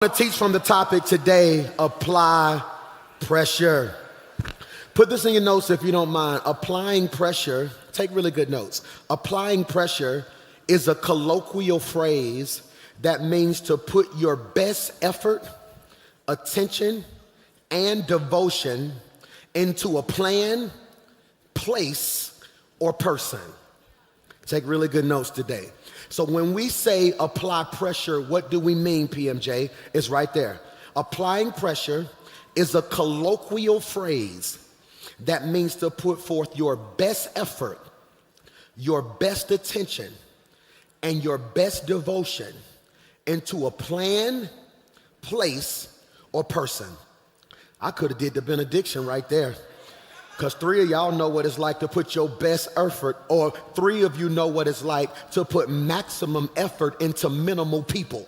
To teach from the topic today, apply pressure. Put this in your notes if you don't mind. Applying pressure, take really good notes. Applying pressure is a colloquial phrase that means to put your best effort, attention, and devotion into a plan, place, or person. Take really good notes today. So when we say apply pressure, what do we mean, PMJ? It's right there. Applying pressure is a colloquial phrase that means to put forth your best effort, your best attention, and your best devotion into a plan, place, or person. I could have did the benediction right there. Because 3 of y'all know what it's like to put your best effort, or 3 of you know what it's like to put maximum effort into minimal people.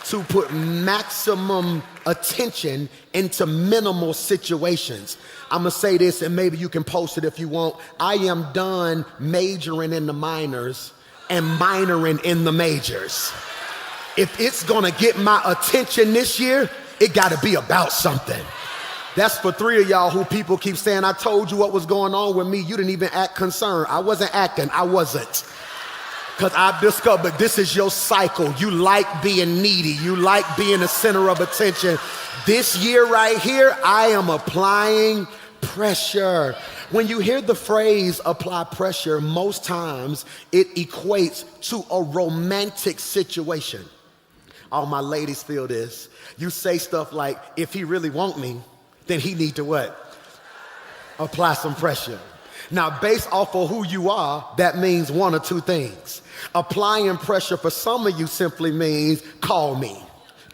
To put maximum attention into minimal situations. I'm gonna say this and maybe you can post it if you want. I am done majoring in the minors and minoring in the majors. If it's gonna get my attention this year, it gotta be about something. That's for 3 of y'all who people keep saying, I told you what was going on with me. You didn't even act concerned. I wasn't acting. I wasn't. Because I've discovered this is your cycle. You like being needy. You like being the center of attention. This year right here, I am applying pressure. When you hear the phrase apply pressure, most times it equates to a romantic situation. All my ladies feel this. You say stuff like, if he really want me, then he need to what? Apply some pressure. Now, based off of who you are, that means 1 or 2 things. Applying pressure for some of you simply means call me,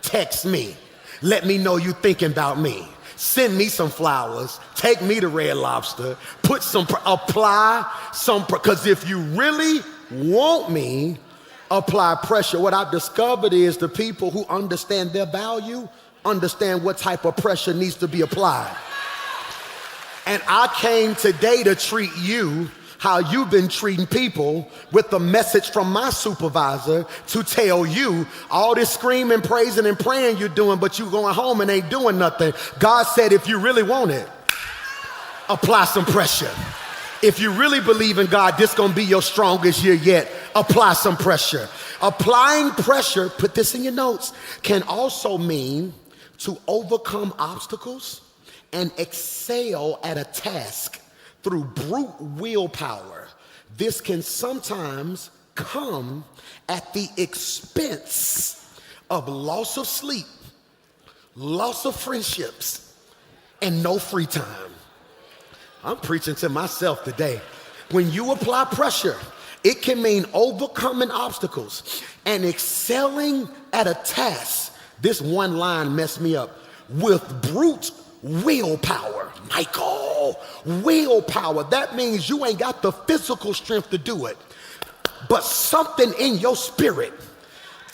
text me, let me know you thinking about me, send me some flowers, take me to Red Lobster, apply some, because if you really want me, apply pressure. What I've discovered is the people who understand their value understand what type of pressure needs to be applied. And I came today to treat you how you've been treating people, with the message from my supervisor to tell you all this screaming, praising, and praying you're doing, but you going home and ain't doing nothing. God said, if you really want it, apply some pressure. If you really believe in God, this gonna be your strongest year yet, apply some pressure. Applying pressure, put this in your notes, can also mean to overcome obstacles and excel at a task through brute willpower. This can sometimes come at the expense of loss of sleep, loss of friendships, and no free time. I'm preaching to myself today. When you apply pressure, it can mean overcoming obstacles and excelling at a task. This one line messed me up. With brute willpower. Michael, willpower. That means you ain't got the physical strength to do it, but something in your spirit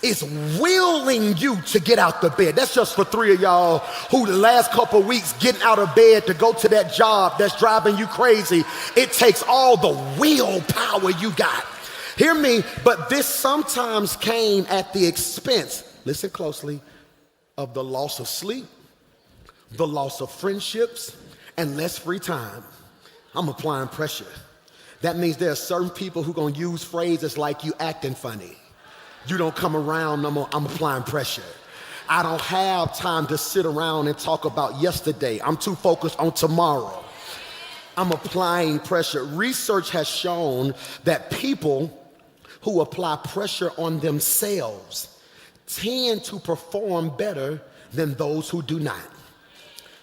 is willing you to get out the bed. That's just for 3 of y'all who the last couple of weeks getting out of bed to go to that job that's driving you crazy. It takes all the willpower you got. Hear me, but this sometimes came at the expense, listen closely, of the loss of sleep, the loss of friendships, and less free time. I'm applying pressure. That means there are certain people who gonna use phrases like you acting funny. You don't come around no more, I'm applying pressure. I don't have time to sit around and talk about yesterday. I'm too focused on tomorrow. I'm applying pressure. Research has shown that people who apply pressure on themselves tend to perform better than those who do not.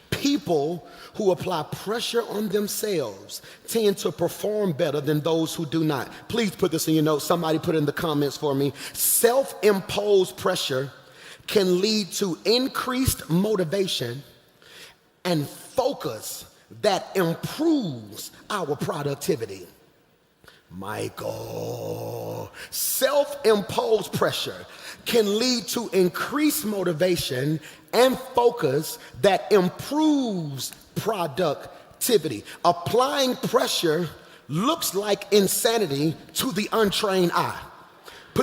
People who apply pressure on themselves tend to perform better than those who do not. Please put this in your notes. Somebody put it in the comments for me. Self-imposed pressure can lead to increased motivation and focus that improves our productivity. Michael, self-imposed pressure can lead to increased motivation and focus that improves productivity. Applying pressure looks like insanity to the untrained eye.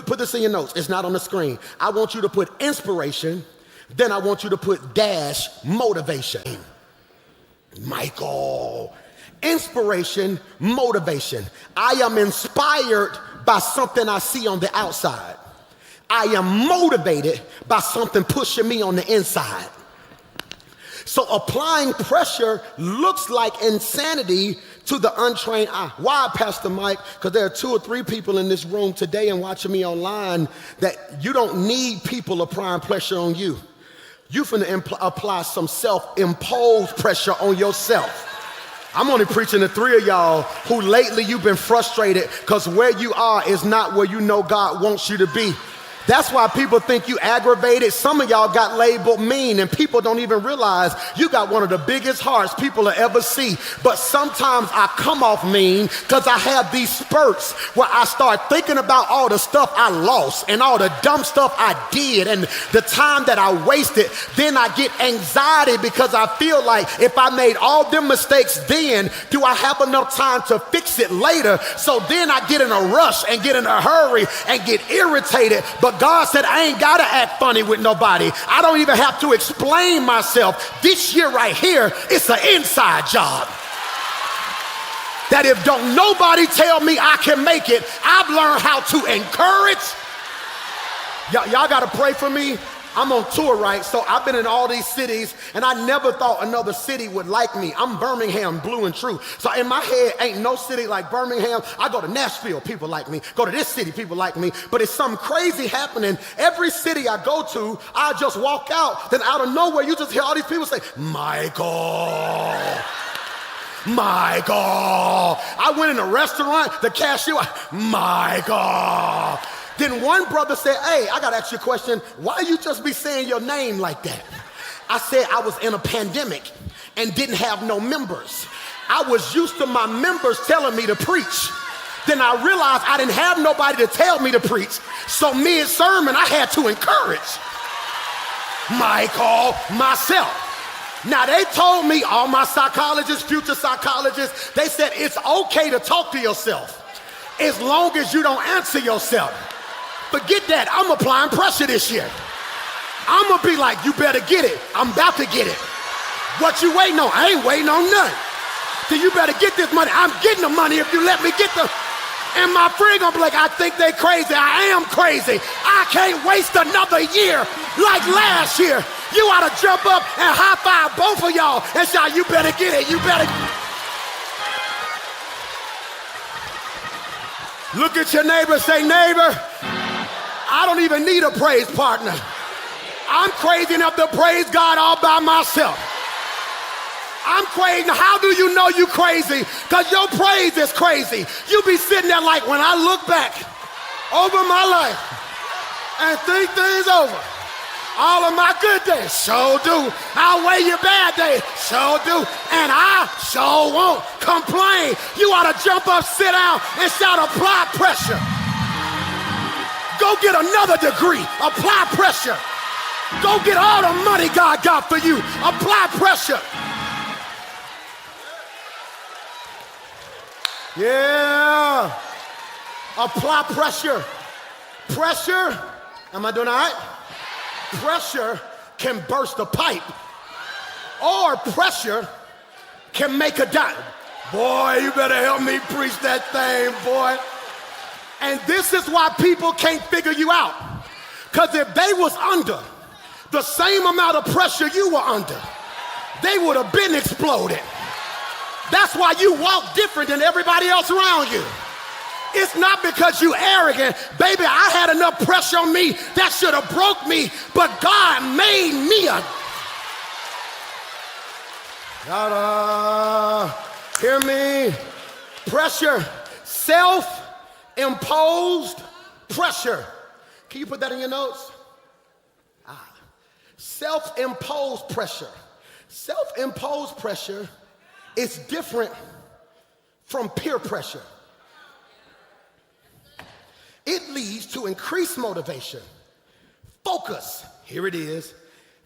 Put this in your notes. It's not on the screen. I want you to put inspiration, then I want you to put dash motivation. Michael. Inspiration, motivation. I am inspired by something I see on the outside. I am motivated by something pushing me on the inside. So applying pressure looks like insanity to the untrained eye. Why, Pastor Mike? Because there are 2 or 3 people in this room today and watching me online that you don't need people applying pressure on you. You finna apply some self-imposed pressure on yourself. I'm only preaching to 3 of y'all who lately you've been frustrated because where you are is not where you know God wants you to be. That's why people think you aggravated. Some of y'all got labeled mean, and people don't even realize you got one of the biggest hearts people will ever see. But sometimes I come off mean because I have these spurts where I start thinking about all the stuff I lost and all the dumb stuff I did and the time that I wasted. Then I get anxiety because I feel like if I made all them mistakes then, do I have enough time to fix it later? So then I get in a rush and get in a hurry and get irritated. But God said, I ain't got to act funny with nobody. I don't even have to explain myself. This year right here, it's an inside job. That if don't nobody tell me I can make it, I've learned how to encourage. Y'all got to pray for me. I'm on tour, right? So I've been in all these cities, and I never thought another city would like me. I'm Birmingham, blue and true. So in my head, ain't no city like Birmingham. I go to Nashville, people like me. Go to this city, people like me. But it's something crazy happening. Every city I go to, I just walk out. Then out of nowhere, you just hear all these people say, Michael. Michael. I went in a restaurant, the cashier, Michael. Then one brother said, hey, I gotta ask you a question. Why you just be saying your name like that? I said I was in a pandemic and didn't have no members. I was used to my members telling me to preach. Then I realized I didn't have nobody to tell me to preach. So mid-sermon, I had to encourage Michael, myself. Now they told me, all my psychologists, future psychologists, they said it's okay to talk to yourself as long as you don't answer yourself. Forget that, I'm applying pressure this year. I'm gonna be like, you better get it. I'm about to get it. What you waiting on? I ain't waiting on nothing. Then you better get this money. I'm getting the money if you let me get the, and my friend gonna be like, I think they crazy. I am crazy. I can't waste another year like last year. You ought to jump up and high five both of y'all and shout, you better get it, you better. Look at your neighbor, say, neighbor, I don't even need a praise partner. I'm crazy enough to praise God all by myself. I'm crazy. How do you know you crazy? Because your praise is crazy. You be sitting there like, when I look back over my life and think things over, all of my good days, sure do. Outweigh your bad days, sure do. And I sure won't complain. You ought to jump up, sit down, and shout, apply pressure. Go get another degree, apply pressure. Go get all the money God got for you, apply pressure. Yeah, apply pressure. Pressure, am I doing all right? Pressure can burst a pipe, or pressure can make a dime. Boy, you better help me preach that thing, boy. And this is why people can't figure you out. Because if they was under the same amount of pressure you were under, they would have been exploded. That's why you walk different than everybody else around you. It's not because you arrogant. Baby, I had enough pressure on me that should have broke me, but God made me a... Hear me? Pressure, self-imposed pressure. Can you put that in your notes? Self-imposed pressure. Self-imposed pressure is different from peer pressure. It leads to increased motivation, focus, here it is,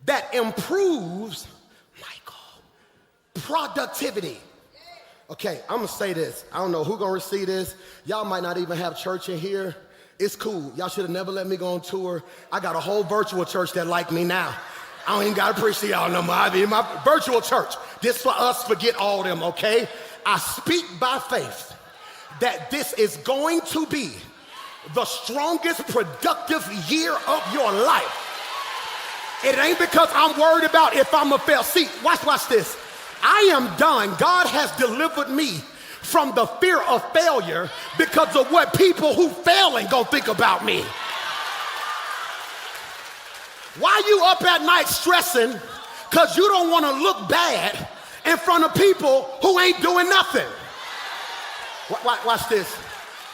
that improves, productivity. Okay, I'm gonna say this. I don't know who's gonna receive this. Y'all might not even have church in here. It's cool. Y'all should have never let me go on tour. I got a whole virtual church that like me now. I don't even got to preach to y'all no more. I mean, my virtual church. This for us, forget all them, okay? I speak by faith that this is going to be the strongest productive year of your life. It ain't because I'm worried about if I'm a fail. See, watch this. I am done. God has delivered me from the fear of failure because of what people who failing gonna think about me. Why you up at night stressing because you don't want to look bad in front of people who ain't doing nothing? Watch this.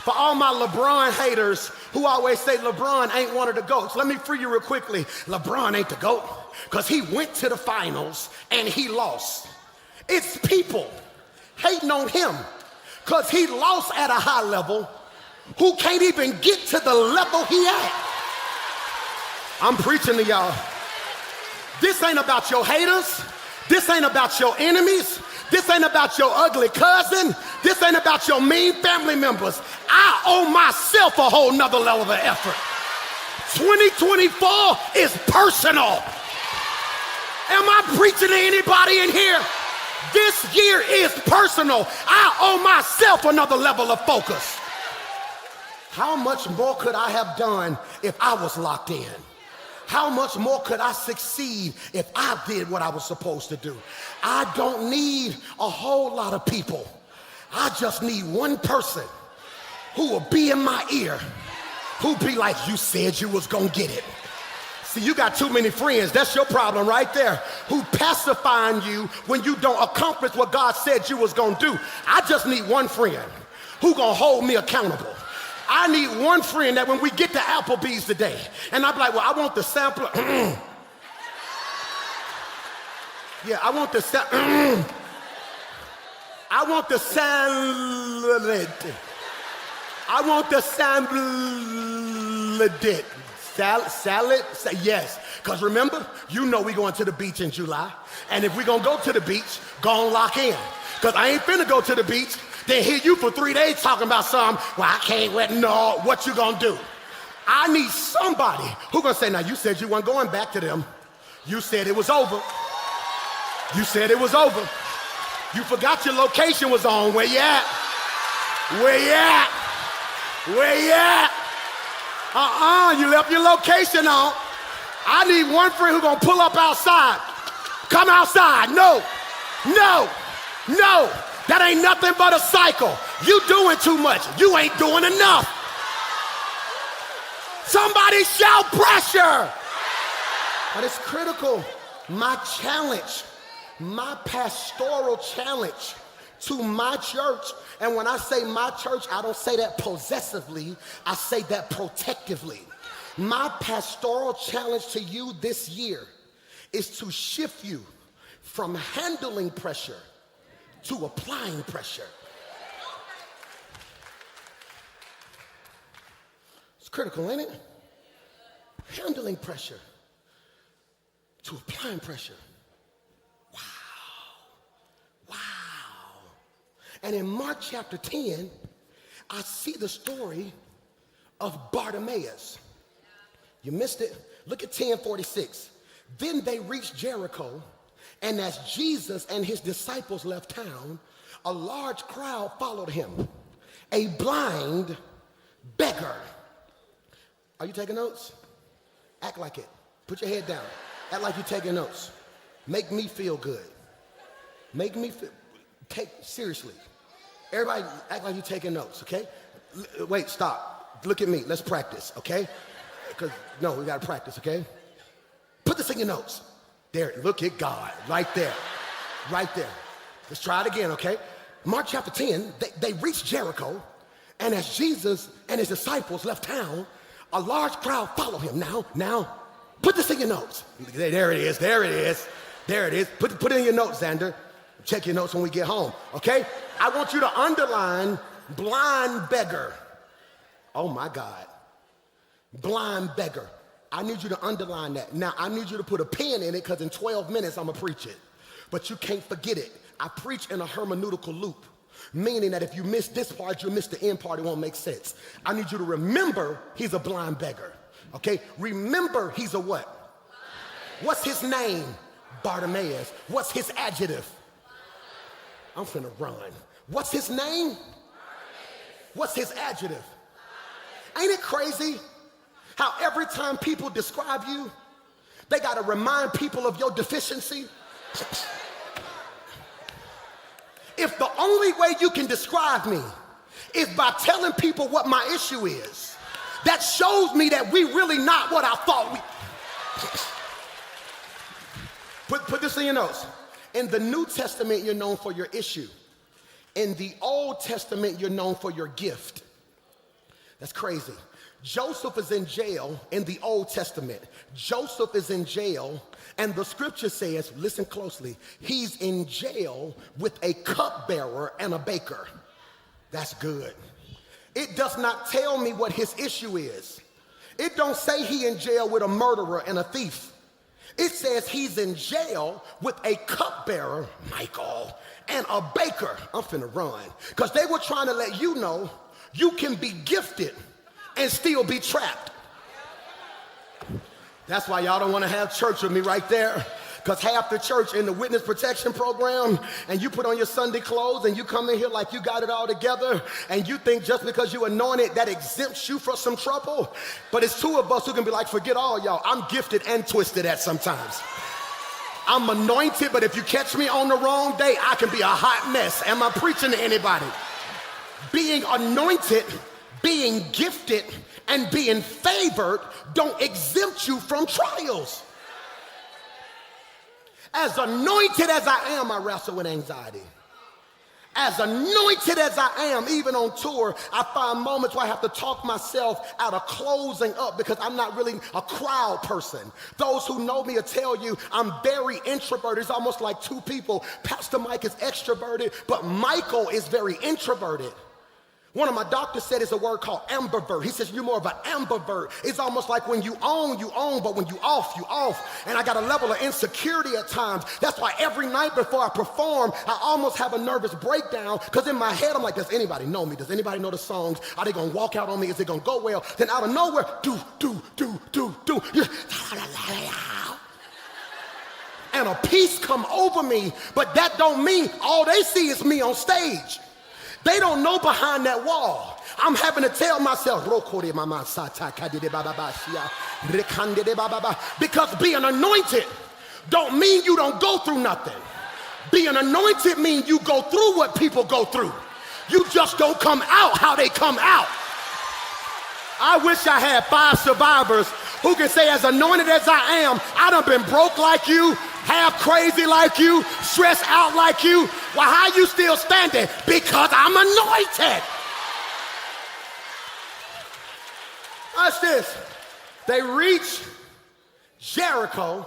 For all my LeBron haters who always say LeBron ain't one of the GOATs, let me free you real quickly. LeBron ain't the GOAT because he went to the finals and he lost. It's people hating on him because he lost at a high level who can't even get to the level he at. I'm preaching to y'all. This ain't about your haters. This ain't about your enemies. This ain't about your ugly cousin. This ain't about your mean family members. I owe myself a whole nother level of effort. 2024 is personal. Am I preaching to anybody in here? This year is personal. I owe myself another level of focus. How much more could I have done if I was locked in? How much more could I succeed if I did what I was supposed to do? I don't need a whole lot of people. I just need one person who will be in my ear, who'll be like, you said you was gonna get it. See, you got too many friends. That's your problem right there. Who pacifying you when you don't accomplish what God said you was gonna do. I just need one friend who gonna hold me accountable. I need one friend that when we get to Applebee's today, and I'm like, well, I want the sampler. Yeah, I want the I want the salad. I want the salad. Yes, because remember, you know we going to the beach in July. And if we gonna go to the beach, go on lock in. Because I ain't finna go to the beach, then hear you for 3 days talking about something, well, I can't wait, no, what you gonna do? I need somebody who gonna say, now you said you weren't going back to them. You said it was over. You said it was over. You forgot your location was on. Where you at? Where you at? Where you at? You left your location on. I need one friend who gonna pull up outside. Come outside. No, no, no. That ain't nothing but a cycle. You doing too much. You ain't doing enough. Somebody shout pressure. But it's critical. My challenge, my pastoral challenge to my church, and when I say my church, I don't say that possessively, I say that protectively. My pastoral challenge to you this year is to shift you from handling pressure to applying pressure. It's critical, ain't it? Handling pressure to applying pressure. Wow. And in Mark chapter 10, I see the story of Bartimaeus. You missed it? Look at 10:46. Then they reached Jericho, and as Jesus and his disciples left town, a large crowd followed him. A blind beggar. Are you taking notes? Act like it. Put your head down. Act like you're taking notes. Make me feel good. Make me feel, seriously. Everybody act like you're taking notes, okay? Wait, stop. Look at me. Let's practice, okay? Because, no, we got to practice, okay? Put this in your notes. There, look at God, right there, right there. Let's try it again, okay? Mark chapter 10, they reached Jericho, and as Jesus and his disciples left town, a large crowd followed him. Now, put this in your notes. There it is. Put it in your notes, Xander. Check your notes when we get home, okay? I want you to underline blind beggar. Oh my God. Blind beggar. I need you to underline that. Now, I need you to put a pen in it because in 12 minutes I'm going to preach it. But you can't forget it. I preach in a hermeneutical loop. Meaning that if you miss this part, you'll miss the end part, it won't make sense. I need you to remember he's a blind beggar, okay? Remember he's a what? What's his name? Bartimaeus. What's his adjective? I'm finna run. What's his name? What's his adjective? Ain't it crazy how every time people describe you, they gotta remind people of your deficiency? If the only way you can describe me is by telling people what my issue is, that shows me that we really not what I thought we. Put this in your notes. In the New Testament, you're known for your issue. In the Old Testament, you're known for your gift. That's crazy. Joseph is in jail in the Old Testament. Joseph is in jail, and the scripture says, listen closely, he's in jail with a cupbearer and a baker. That's good. It does not tell me what his issue is. It don't say he in jail with a murderer and a thief. It says he's in jail with a cupbearer, Michael, and a baker. I'm finna run. Because they were trying to let you know you can be gifted and still be trapped. That's why y'all don't want to have church with me right there. Because half the church in the witness protection program, and you put on your Sunday clothes and you come in here like you got it all together, and you think just because you anointed that exempts you from some trouble. But it's two of us who can be like, forget all y'all. I'm gifted and twisted at sometimes. I'm anointed, but if you catch me on the wrong day, I can be a hot mess. Am I preaching to anybody? Being anointed, being gifted, and being favored don't exempt you from trials. As anointed as I am, I wrestle with anxiety. As anointed as I am, even on tour, I find moments where I have to talk myself out of closing up because I'm not really a crowd person. Those who know me will tell you I'm very introverted. It's almost like two people. Pastor Mike is extroverted, but Michael is very introverted. One of my doctors said it's a word called ambivert. He says you're more of an ambivert. It's almost like when you own, but when you off, you off. And I got a level of insecurity at times. That's why every night before I perform, I almost have a nervous breakdown because in my head I'm like, does anybody know me? Does anybody know the songs? Are they gonna walk out on me? Is it gonna go well? Then out of nowhere, do. And a peace come over me, but that don't mean all they see is me on stage. They don't know behind that wall. I'm having to tell myself, because being anointed don't mean you don't go through nothing. Being anointed means you go through what people go through. You just don't come out how they come out. I wish I had 5 survivors who can say, as anointed as I am, I done been broke like you, half crazy like you, stressed out like you. Well, how you still standing? Because I'm anointed. Watch this. They reach Jericho,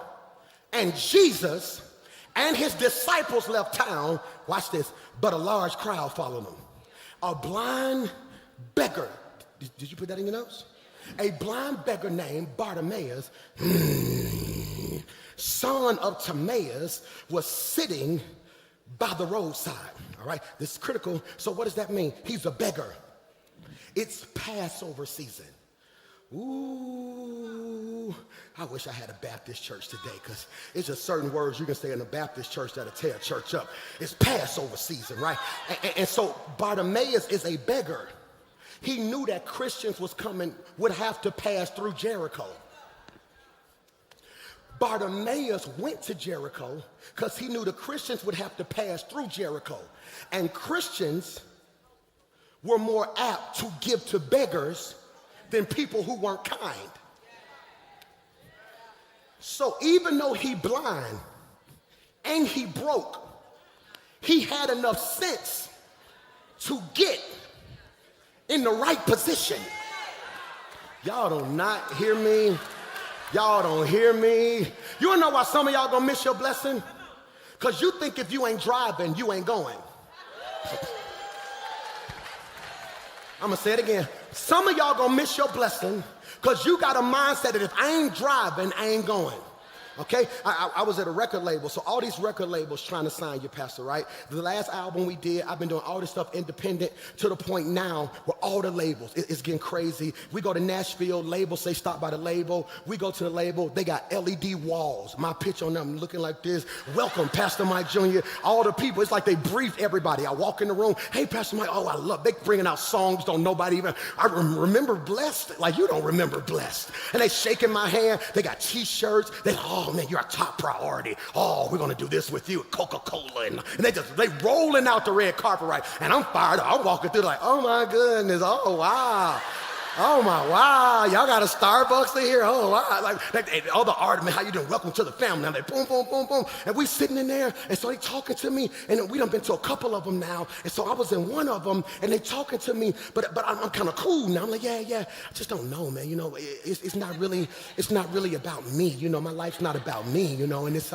and Jesus and his disciples left town. Watch this. But a large crowd followed them. A blind beggar. Did you put that in your notes? A blind beggar named Bartimaeus, son of Timaeus, was sitting by the roadside. All right, this is critical. So what does that mean? He's a beggar. It's Passover season. Ooh, I wish I had a Baptist church today, because it's just certain words you can say in a Baptist church that'll tear a church up. It's Passover season, right? And so Bartimaeus is a beggar. He knew that Christians would have to pass through Jericho. Bartimaeus went to Jericho because he knew the Christians would have to pass through Jericho. And Christians were more apt to give to beggars than people who weren't kind. So even though he blind and he broke, he had enough sense to get in the right position. Y'all do not hear me. Y'all don't hear me. You wanna know why some of y'all gonna miss your blessing? Because you think if you ain't driving, you ain't going. I'm gonna say it again. Some of y'all gonna miss your blessing because you got a mindset that if I ain't driving, I ain't going. Okay, I was at a record label, so all these record labels trying to sign you, Pastor, right? The last album we did, I've been doing all this stuff independent to the point now where all the labels, it's getting crazy. We go to Nashville, labels say stop by the label. We go to the label, they got LED walls. My picture on them looking like this. Welcome, Pastor Mike Jr. All the people, it's like they briefed everybody. I walk in the room, hey, Pastor Mike, oh, I love, they bringing out songs, don't nobody even, I remember Blessed, like you don't remember Blessed. And they shaking my hand, they got t-shirts, oh man, you're a top priority. Oh, we're gonna do this with you, Coca-Cola. And they rolling out the red carpet, right? And I'm fired up. I'm walking through like, oh my goodness, oh wow. Oh my, wow, y'all got a Starbucks in here? Oh wow, like all the art, man, how you doing? Welcome to the family. I'm like, boom, boom, boom, boom. And we sitting in there, and so they talking to me, and we done been to a couple of them now, and so I was in one of them, and they talking to me, but I'm kind of cool now. I'm like, yeah, I just don't know, man, you know, it's not really about me, you know, my life's not about me, you know, and it's,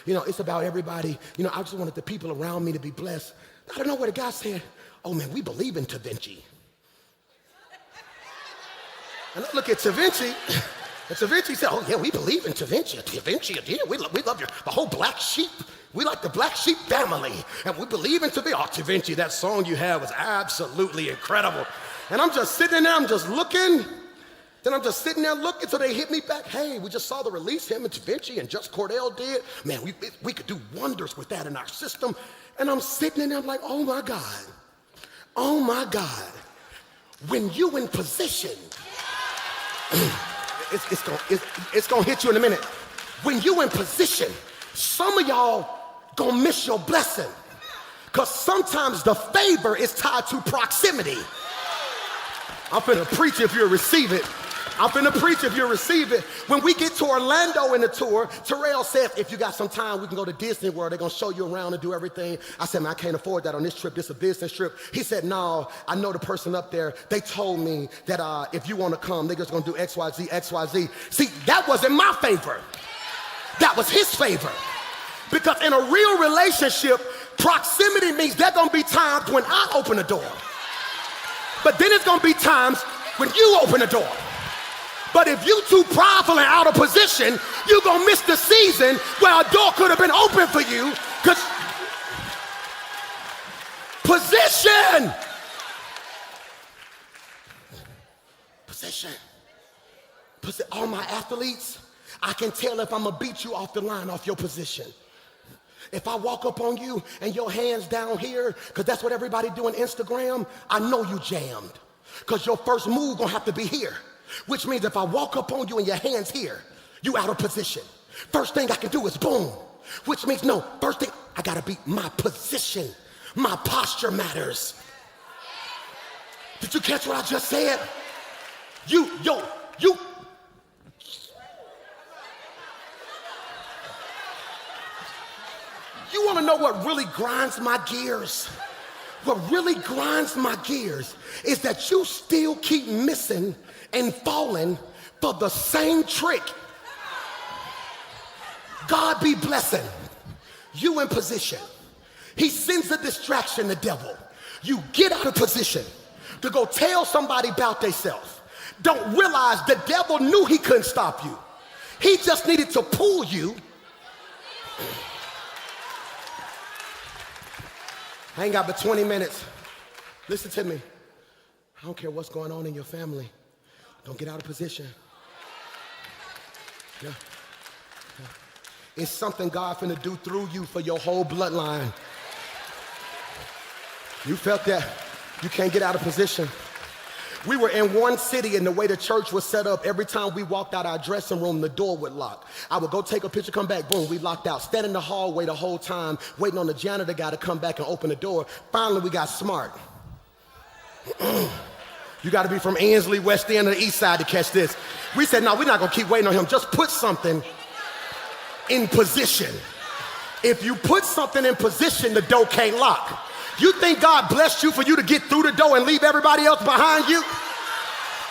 you know, it's about everybody, you know, I just wanted the people around me to be blessed. I don't know what the guy said, oh man, we believe in Da Vinci. And I look at Da Vinci, and Da Vinci said, oh yeah, we believe in Da Vinci. Da Vinci, yeah, we love the whole black sheep. We like the black sheep family, and we believe in Da Vinci. Oh, Da Vinci, that song you have was absolutely incredible. And I'm just sitting there, I'm just looking, then I'm just sitting there looking, so they hit me back, hey, we just saw the release, him and Da Vinci and Just Cordell did. Man, we could do wonders with that in our system. And I'm sitting in there, I'm like, oh my God, when you in position, it's gonna hit you in a minute. When you in position, some of y'all gonna miss your blessing, because sometimes the favor is tied to proximity. I'm finna preach if you receive it. I'm finna preach if you receive it. When we get to Orlando in the tour, Terrell said, if you got some time, we can go to Disney World. They're gonna show you around and do everything. I said, man, I can't afford that on this trip. This is a business trip. He said, no, I know the person up there. They told me that if you wanna come, they're just gonna do X, Y, Z, X, Y, Z. See, that wasn't my favor. That was his favor. Because in a real relationship, proximity means there's gonna be times when I open the door. But then it's gonna be times when you open the door. But if you too prideful and out of position, you're gonna miss the season where a door could have been open for you, because position. All my athletes, I can tell if I'm gonna beat you off the line off your position. If I walk up on you and your hand's down here, because that's what everybody do on Instagram, I know you jammed, because your first move gonna have to be here. Which means if I walk up on you and your hand's here, you out of position. First thing I can do is boom. Which means no, first thing, I gotta be my position. My posture matters. Did you catch what I just said? You wanna know what really grinds my gears? What really grinds my gears is that you still keep missing and falling for the same trick. God be blessing you in position. He sends a distraction, the devil. You get out of position to go tell somebody about themselves. Don't realize the devil knew he couldn't stop you. He just needed to pull you. I ain't got but 20 minutes. Listen to me. I don't care what's going on in your family. Don't get out of position. Yeah. It's something God finna do through you for your whole bloodline. You felt that. You can't get out of position. We were in one city, and the way the church was set up, every time we walked out our dressing room, the door would lock. I would go take a picture, come back, boom, we locked out. Stand in the hallway the whole time, waiting on the janitor guy to come back and open the door. Finally, we got smart. You got to be from Ansley, West End, or the East Side to catch this. We said, no, we're not going to keep waiting on him. Just put something in position. If you put something in position, the door can't lock. You think God blessed you for you to get through the door and leave everybody else behind you?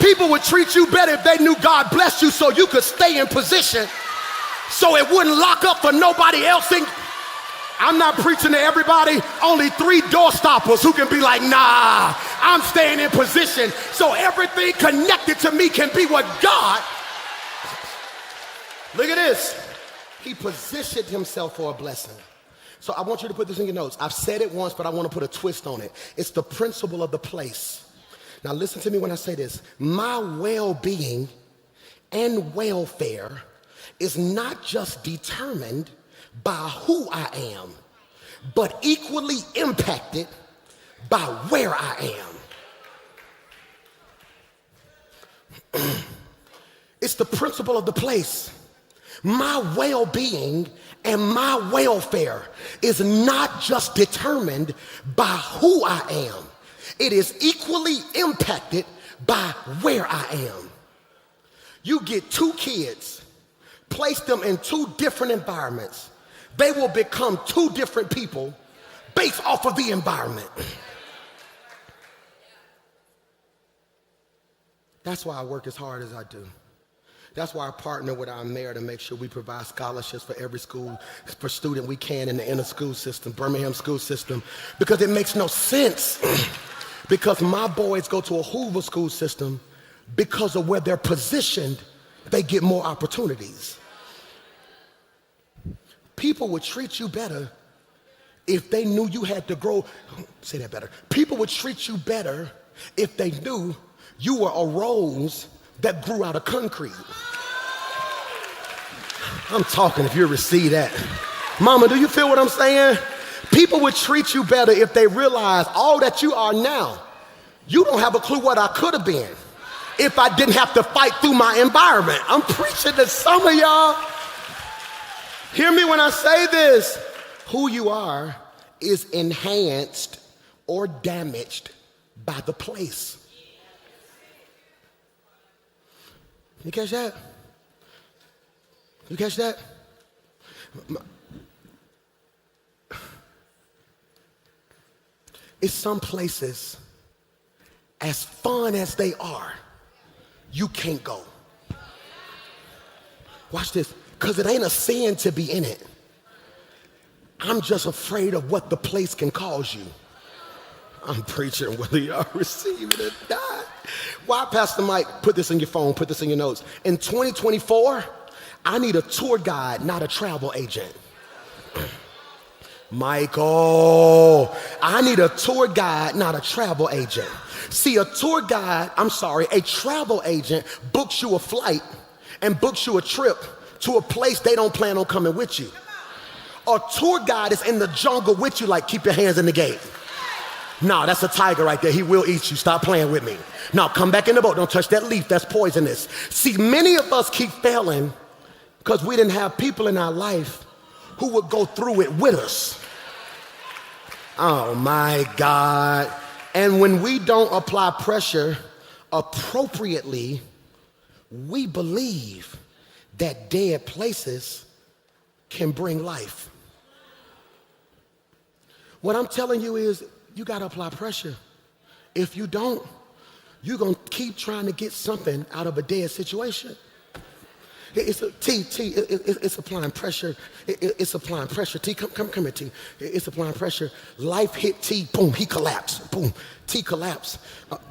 People would treat you better if they knew God blessed you so you could stay in position, so it wouldn't lock up for nobody else. I'm not preaching to everybody. Only 3 door stoppers who can be like, nah, I'm staying in position so everything connected to me can be what God. Look at this. He positioned himself for a blessing. So I want you to put this in your notes. I've said it once, but I want to put a twist on it. It's the principle of the place. Now listen to me when I say this. My well-being and welfare is not just determined by who I am, but equally impacted by where I am. It's the principle of the place. My well-being and my welfare is not just determined by who I am. It is equally impacted by where I am. You get two kids, place them in two different environments. They will become two different people based off of the environment. That's why I work as hard as I do. That's why I partner with our mayor to make sure we provide scholarships for every school, for student we can in the inner school system, Birmingham school system, because it makes no sense. Because my boys go to a Hoover school system, because of where they're positioned, they get more opportunities. People would treat you better if they knew you had to grow. Say that better. People would treat you better if they knew you were a rose that grew out of concrete. I'm talking if you receive that. Mama, do you feel what I'm saying? People would treat you better if they realized all that you are now. You don't have a clue what I could have been if I didn't have to fight through my environment. I'm preaching to some of y'all. Hear me when I say this. Who you are is enhanced or damaged by the place. You catch that? You catch that? It's some places, as fun as they are, you can't go. Watch this, because it ain't a sin to be in it. I'm just afraid of what the place can cause you. I'm preaching whether y'all receive it or not. Why, Pastor Mike, put this in your phone, put this in your notes. In 2024, I need a tour guide, not a travel agent. Michael, I need a tour guide, not a travel agent. See, a travel agent books you a flight and books you a trip to a place they don't plan on coming with you. A tour guide is in the jungle with you, like, keep your hands in the gate. No, that's a tiger right there. He will eat you. Stop playing with me. No, come back in the boat. Don't touch that leaf. That's poisonous. See, many of us keep failing because we didn't have people in our life who would go through it with us. Oh my God. And when we don't apply pressure appropriately, we believe that dead places can bring life. What I'm telling you is, you gotta apply pressure. If you don't, you're gonna keep trying to get something out of a dead situation. It's applying pressure. It's applying pressure. T, come here, T. It's applying pressure. Life hit T, boom, he collapsed. Boom, T collapsed.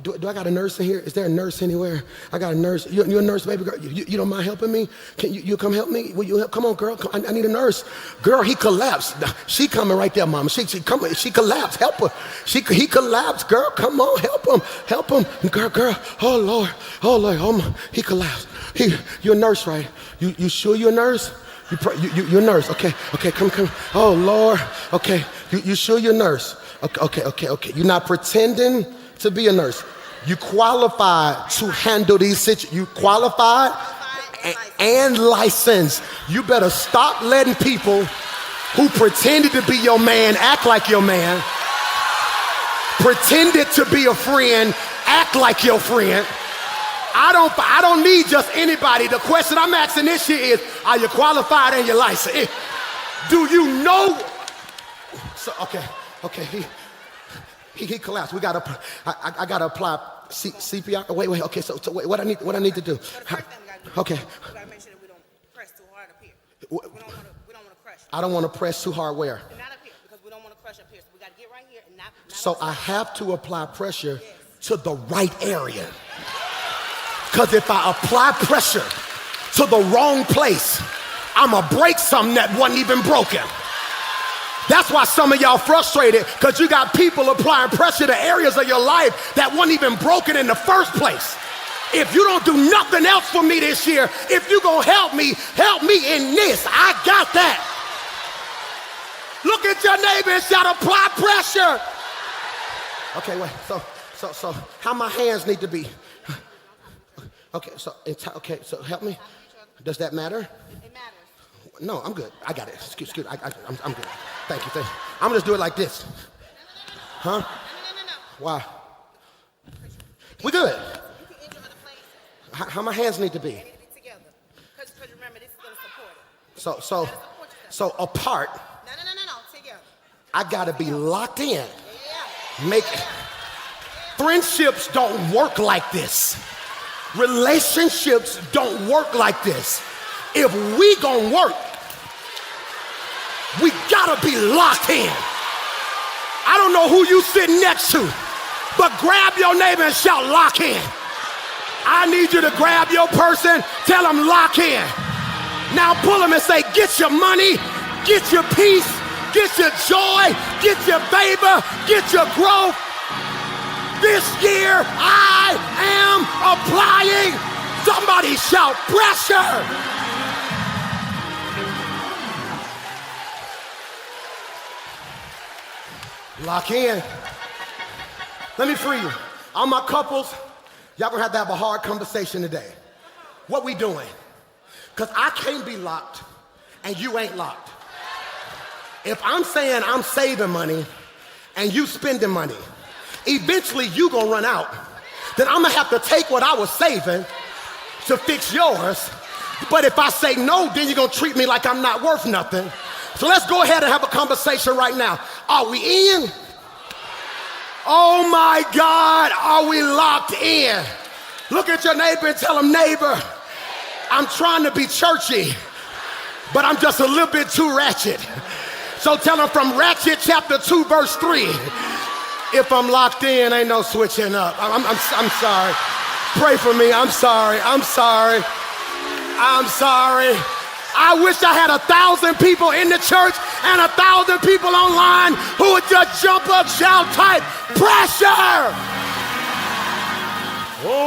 Do I got a nurse in here? Is there a nurse anywhere? I got a nurse. You a nurse, baby girl? You don't mind helping me? Can you come help me? Will you help? Come on, girl. I need a nurse. Girl, he collapsed. She coming right there, mama. She collapsed. Help her. He collapsed. Girl, come on, help him. Girl. Oh Lord. He collapsed. You're a nurse, right? You sure you're a nurse? You're a nurse. Okay, come. Oh Lord. Okay, you sure you're a nurse? Okay. You're not pretending to be a nurse. You qualified to handle these situations. You qualified and licensed. You better stop letting people who pretended to be your man act like your man. Pretended to be a friend, act like your friend. I don't need just anybody. The question I'm asking this year is, are you qualified and you're licensed? Do you know? So, okay, he collapsed. I gotta apply CPR. Wait. Okay, so wait, what I need to do? Okay. We gotta make sure that we don't press too hard up here. We don't want to crush. I don't want to press too hard where? Not up here, because we don't want to crush up here. So we gotta get right here and not. So I have to apply pressure to the right area. Because if I apply pressure to the wrong place, I'ma break something that wasn't even broken. That's why some of y'all frustrated, because you got people applying pressure to areas of your life that weren't even broken in the first place. If you don't do nothing else for me this year, if you gonna help me in this. I got that. Look at your neighbor and shout, apply pressure. Okay, wait, so how my hands need to be? Okay, so help me. Does that matter? It matters. No, I'm good. I got it. Excuse me. I'm good. Thank you. I'm gonna just do it like this. Huh? No. Why? We good. You can injure other places. How my hands need to be? They need to be together. Because remember, this is going to support it. So apart. No. Together. I gotta be locked in. Yeah. Friendships don't work like this. Relationships don't work like this. If we gonna work, we gotta be locked in. I don't know who you sitting next to, but grab your neighbor and shout, lock in. I need you to grab your person, tell them lock in. Now pull them and say, get your money, get your peace, get your joy, get your favor, get your growth. This year I am applying. Somebody shout pressure. Lock in. Let me free you. All my couples, y'all gonna have to have a hard conversation today. What we doing? Because I can't be locked and you ain't locked. If I'm saying I'm saving money and you spending money, eventually you gonna run out. Then I'm gonna have to take what I was saving to fix yours. But if I say no, then you're gonna treat me like I'm not worth nothing. So let's go ahead and have a conversation right now. Are we in? Oh my God, are we locked in? Look at your neighbor and tell him, neighbor, I'm trying to be churchy, but I'm just a little bit too ratchet. So tell him from Ratchet chapter 2 verse 3, if I'm locked in, ain't no switching up. I'm sorry. Pray for me. I'm sorry. I wish I had 1,000 people in the church and 1,000 people online who would just jump up, shout, type, pressure. Oh,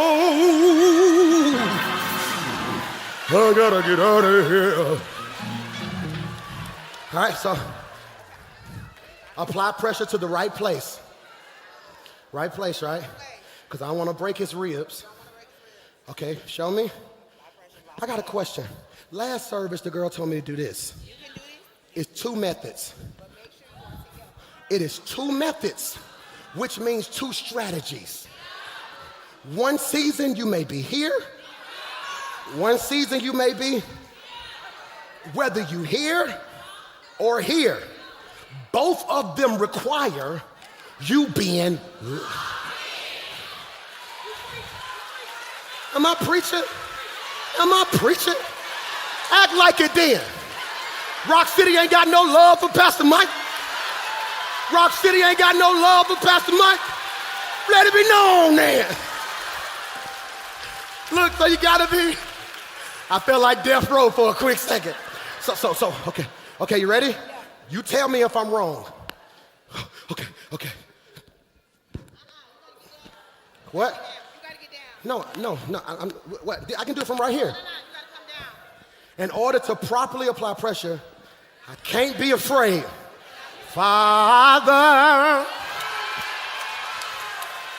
I gotta get out of here. All right, so apply pressure to the right place. Right place, right? Because I don't want to break his ribs. Okay, show me. I got a question. Last service, the girl told me to do this. You can do this. It's 2 methods. But make sure you work together. It is 2 methods, which means 2 strategies. One season you may be here. One season you may be, whether you here or here, both of them require you being. Am I preaching? Am I preaching? Act like it then. Rock City ain't got no love for Pastor Mike. Rock City ain't got no love for Pastor Mike. Let it be known then. Look, so you gotta be. I felt like death row for a quick second. So, okay, you ready? Yeah. You tell me if I'm wrong. Okay. What? You gotta get down. No. What? I can do it from right here. No, you gotta come down. In order to properly apply pressure, I can't be afraid. Father,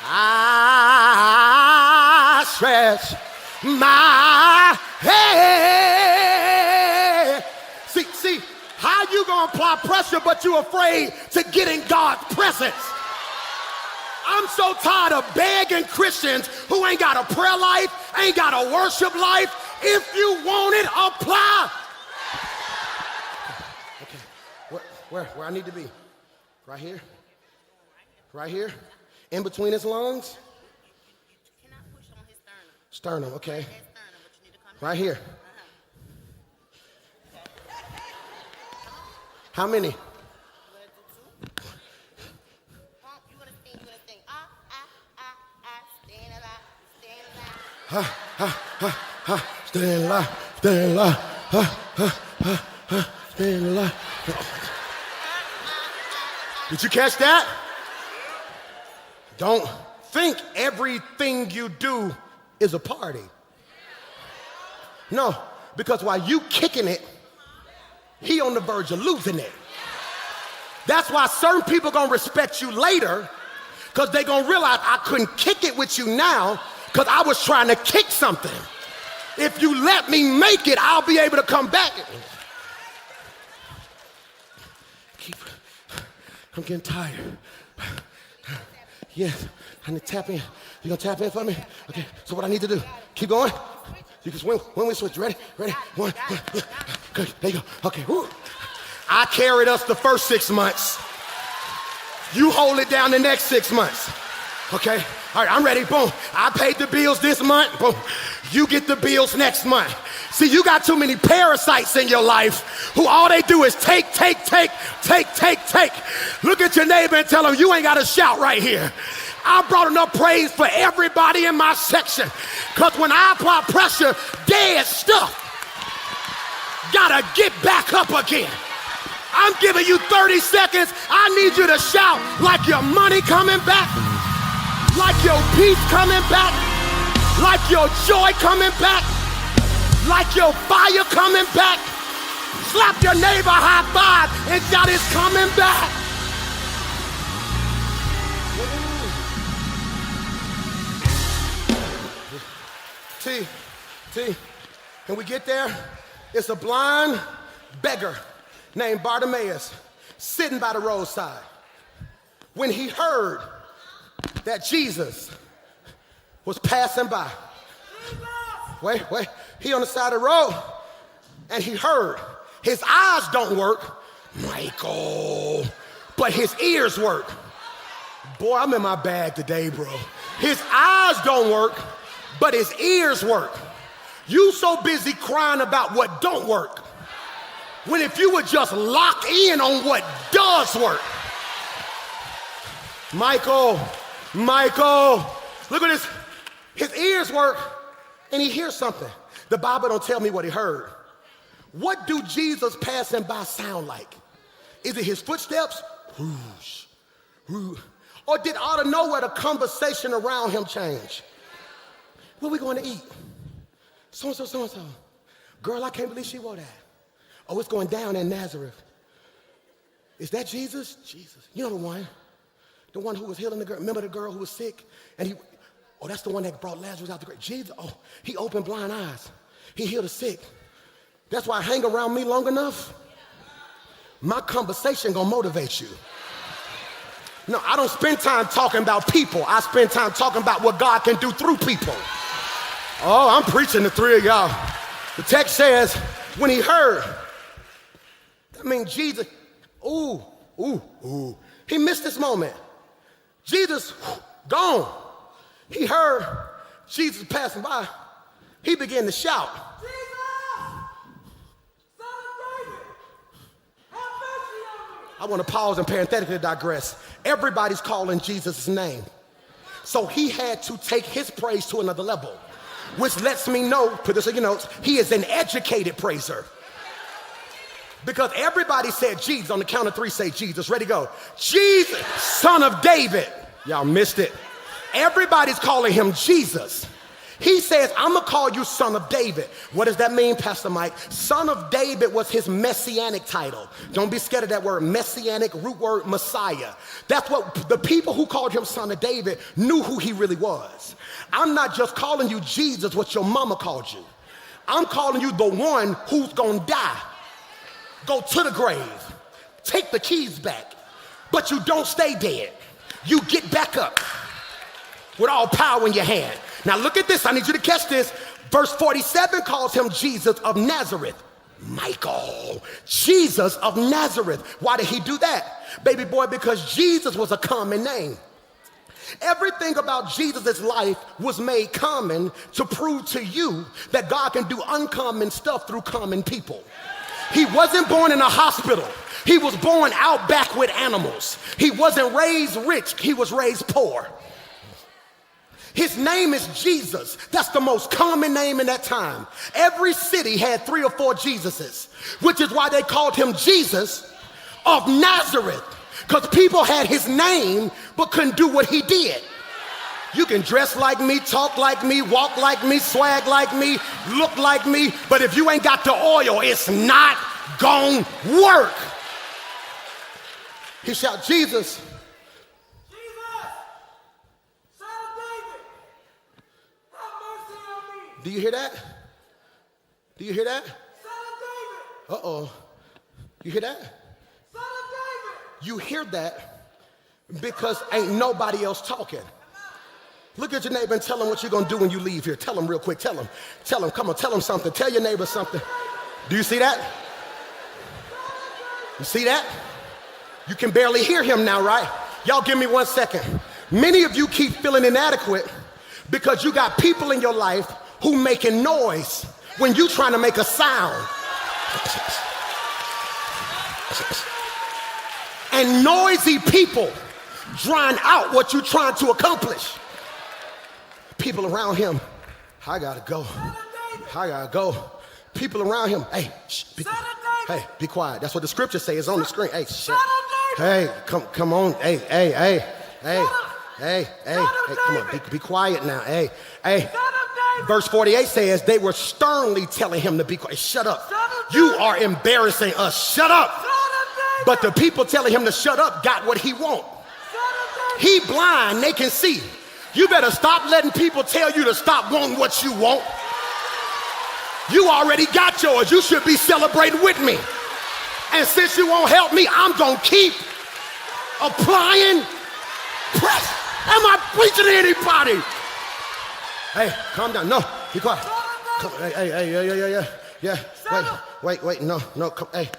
I stretch my hand. See, how you gonna apply pressure but you afraid to get in God's presence? I'm so tired of begging Christians who ain't got a prayer life, ain't got a worship life. If you want it, apply. Okay. Where I need to be? Right here? Right here? In between his lungs? You cannot push on his sternum. Sternum, okay. His sternum, but you need to come Right here. How many? You gonna sing. Staying alive. Stay alive. Did you catch that? Don't think everything you do is a party. No, because while you kicking it, he on the verge of losing it. That's why certain people gonna respect you later, because they gonna realize I couldn't kick it with you now because I was trying to kick something. If you let me make it, I'll be able to come back. I'm getting tired. Yes, I need to tap in. You gonna tap in for me? Okay, so what I need to do, keep going. You can swing when we switch. Ready? Ready? One. Good, there you go. Okay, woo. I carried us the first 6 months. You hold it down the next 6 months. Okay, all right, I'm ready, boom. I paid the bills this month, boom. You get the bills next month. See, you got too many parasites in your life who all they do is take. Look at your neighbor and tell them you ain't got to shout right here. I brought enough praise for everybody in my section, because when I apply pressure, dead stuff gotta get back up again. I'm giving you 30 seconds. I need you to shout like your money coming back, like your peace coming back, like your joy coming back, like your fire coming back. Slap your neighbor high five and shout, it's coming back. T, and we get there, it's a blind beggar named Bartimaeus sitting by the roadside. When he heard that Jesus was passing by, wait, he on the side of the road, and he heard. His eyes don't work, Michael, but his ears work. Boy, I'm in my bag today, bro. His eyes don't work, but his ears work. You so busy crying about what don't work, when if you would just lock in on what does work. Michael, look at this. His ears work, and he hears something. The Bible don't tell me what he heard. What do Jesus passing by sound like? Is it his footsteps? Whoosh, whoosh. Or did out of nowhere the conversation around him change? Where we going to eat? So-and-so. Girl, I can't believe she wore that. Oh, it's going down in Nazareth. Is that Jesus? Jesus. You know the one who was healing the girl. Remember the girl who was sick? And that's the one that brought Lazarus out the grave. Jesus, oh, he opened blind eyes. He healed the sick. That's why hang around me long enough, my conversation gonna motivate you. No, I don't spend time talking about people. I spend time talking about what God can do through people. Oh, I'm preaching to 3 of y'all. The text says, when he heard, that means Jesus, he missed this moment. Jesus, gone. He heard Jesus passing by. He began to shout. Jesus, Son of David, have mercy on me. I want to pause and parenthetically digress. Everybody's calling Jesus' name. So he had to take his praise to another level, which lets me know, put this in your notes, he is an educated praiser. Because everybody said Jesus. On the count of 3, say Jesus. Ready, go. Jesus, Son of David. Y'all missed it. Everybody's calling him Jesus. He says, I'm going to call you Son of David. What does that mean, Pastor Mike? Son of David was his messianic title. Don't be scared of that word. Messianic, root word, Messiah. That's what the people who called him Son of David knew who he really was. I'm not just calling you Jesus, what your mama called you. I'm calling you the one who's going to die. Go to the grave. Take the keys back. But you don't stay dead. You get back up with all power in your hand. Now look at this. I need you to catch this. Verse 47 calls him Jesus of Nazareth. Michael, Jesus of Nazareth. Why did he do that? Baby boy, because Jesus was a common name. Everything about Jesus' life was made common to prove to you that God can do uncommon stuff through common people. He wasn't born in a hospital. He was born out back with animals. He wasn't raised rich. He was raised poor. His name is Jesus. That's the most common name in that time. Every city had 3 or 4 Jesuses, which is why they called him Jesus of Nazareth, because people had his name but couldn't do what he did. You can dress like me, talk like me, walk like me, swag like me, look like me, but if you ain't got the oil, it's not gonna work. He shouted, Jesus, Son of David, have mercy on me. do you hear that? Do you hear that? Son of David, Uh-oh. You hear that? Son of David. You hear that because ain't nobody else talking. Look at your neighbor and tell him what you're going to do when you leave here. Tell him real quick. Tell him. Come on, tell him something. Tell your neighbor something. Do you see that? You see that? You can barely hear him now, right? Y'all give me 1 second. Many of you keep feeling inadequate because you got people in your life who making noise when you trying to make a sound. And noisy people drown out what you're trying to accomplish. People around him, I gotta go. I gotta go. People around him, hey, shh, be quiet. That's what the scripture says. It's on the screen. Hey, shh. Hey, come on. Hey, come on. Be quiet now. Hey. Verse 48 says they were sternly telling him to be quiet. Shut up. You are embarrassing us. Shut up. But the people telling him to shut up got what he want. He blind, they can see. You better stop letting people tell you to stop wanting what you want. You already got yours. You should be celebrating with me. And since you won't help me, I'm going to keep applying press. Am I preaching to anybody? Hey, calm down. No, be quiet. Come, hey, yeah. Wait, no, come, hey.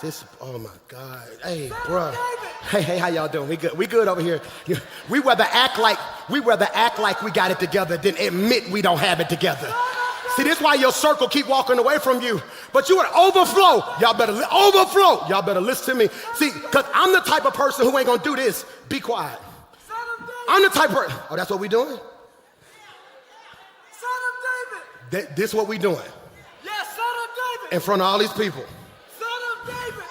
This, oh my God. Hey, bro. Hey, how y'all doing? We good over here. We rather act like we got it together than admit we don't have it together. See, this is why your circle keep walking away from you. But you would overflow. Y'all better overflow. Y'all better listen to me. See, because I'm the type of person who ain't gonna do this. Be quiet. I'm the type of person. Oh, that's what we doing? Son of David. This what we doing? Yes, son of David. In front of all these people. Son of David.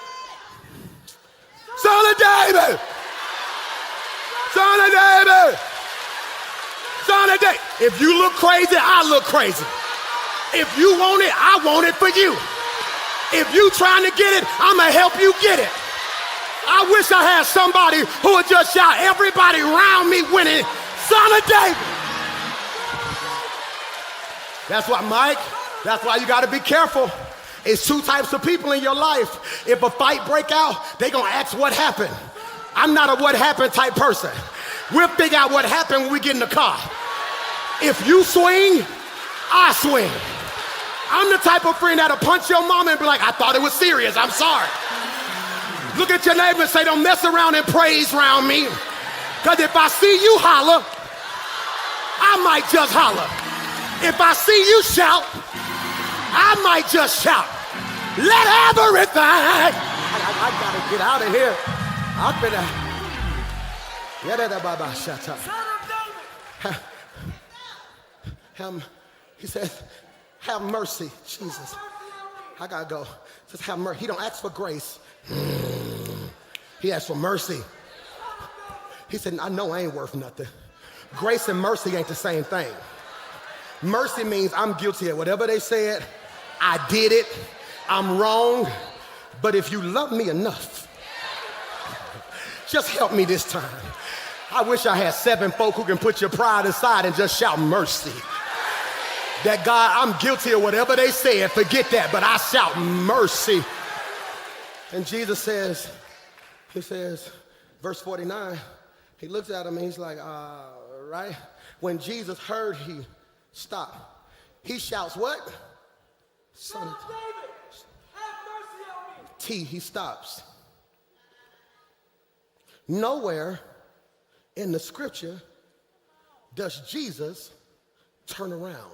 Son of David! Son of David! Son of David! If you look crazy, I look crazy. If you want it, I want it for you. If you trying to get it, I'ma help you get it. I wish I had somebody who would just shout, everybody around me winning, Son of David. That's why, Mike, that's why you gotta be careful. It's 2 types of people in your life. If a fight break out, they gonna ask what happened. I'm not a what happened type person. We'll figure out what happened when we get in the car. If you swing, I swing. I'm the type of friend that'll punch your mama and be like, I thought it was serious, I'm sorry. Look at your neighbor and say, don't mess around and praise around me. Because if I see you holler, I might just holler. If I see you shout, I might just shout. Let everything. I gotta get out of here. I've been shut up. Son of David. He says, have mercy, Jesus. I gotta go. Just have mercy. He don't ask for grace. He asked for mercy. He said, I know I ain't worth nothing. Grace and mercy ain't the same thing. Mercy means I'm guilty of whatever they said. I did it. I'm wrong. But if you love me enough, just help me this time. I wish I had 7 folk who can put your pride aside and just shout mercy. That God, I'm guilty of whatever they said. Forget that, but I shout mercy. And Jesus says, he says, verse 49, he looks at him and he's like, right? When Jesus heard, he stopped. He shouts what? Son of David, have mercy on me. He stops. Nowhere in the scripture does Jesus turn around.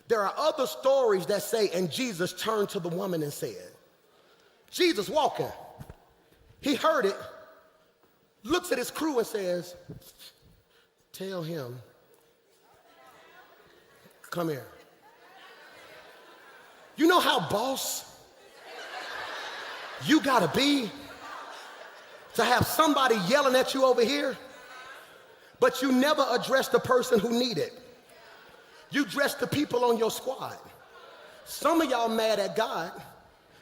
There are other stories that say, and Jesus turned to the woman and said, Jesus walking. He heard it. looks at his crew and says, tell him, come here. You know how boss you gotta be to have somebody yelling at you over here, but you never address the person who need it. You address the people on your squad. Some of y'all mad at God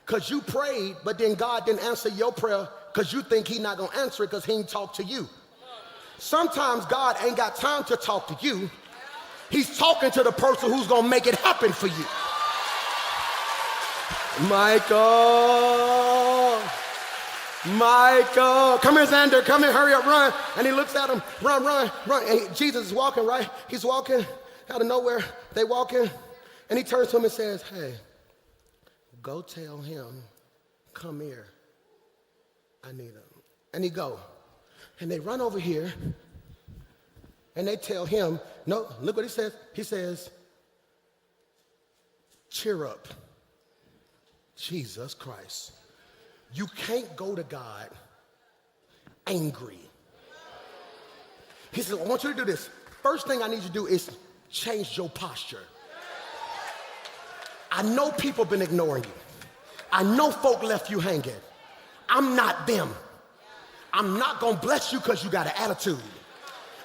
because you prayed, but then God didn't answer your prayer because you think he's not gonna answer it because he ain't talked to you. Sometimes God ain't got time to talk to you. He's talking to the person who's gonna make it happen for you. Michael, come here, Xander, come here, hurry up, run. And he looks at him, run. And Jesus is walking, right? He's walking out of nowhere. They walking, and he turns to him and says, hey, go tell him, come here. I need him. And he go. And they run over here, and they tell him, no, look what he says. He says, cheer up. Jesus Christ. You can't go to God angry. He said, I want you to do this. First thing I need you to do is change your posture. I know people been ignoring you. I know folk left you hanging. I'm not them. I'm not gonna bless you because you got an attitude.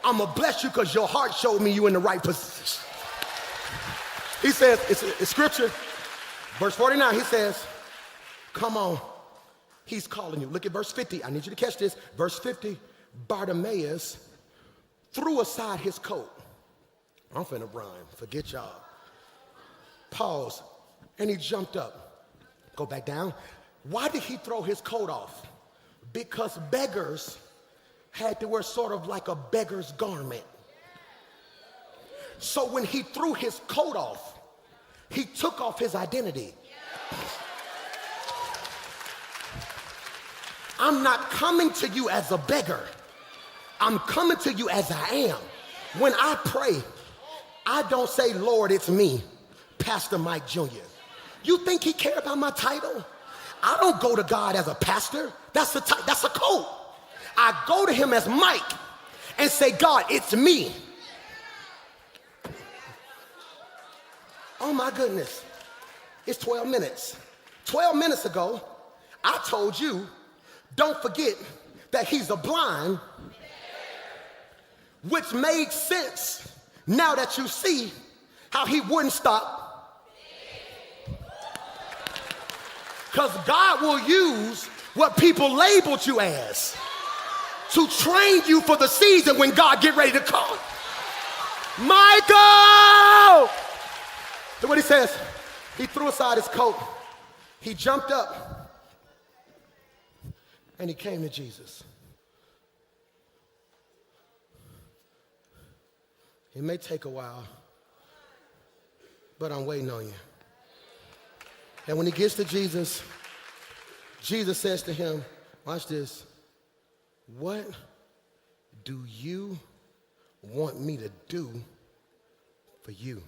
I'm gonna bless you because your heart showed me you in the right position. He says, it's scripture, verse 49, he says, come on, he's calling you. Look at verse 50, I need you to catch this. Verse 50, Bartimaeus threw aside his coat. I'm finna run, forget y'all. Pause, and he jumped up. Go back down. Why did he throw his coat off? Because beggars had to wear sort of like a beggar's garment. So when he threw his coat off, he took off his identity. I'm not coming to you as a beggar. I'm coming to you as I am. When I pray, I don't say, Lord, it's me, Pastor Mike Jr. You think he cared about my title? I don't go to God as a pastor. That's a coat. I go to him as Mike and say, God, it's me. Oh my goodness. It's 12 minutes. 12 minutes ago, I told you, don't forget that he's a blind, which made sense now that you see how he wouldn't stop. Because God will use what people labeled you as to train you for the season when God get ready to come. Michael! Look what he says. He threw aside his coat. He jumped up and he came to Jesus. It may take a while, but I'm waiting on you. And when he gets to Jesus, Jesus says to him, watch this, what do you want me to do for you?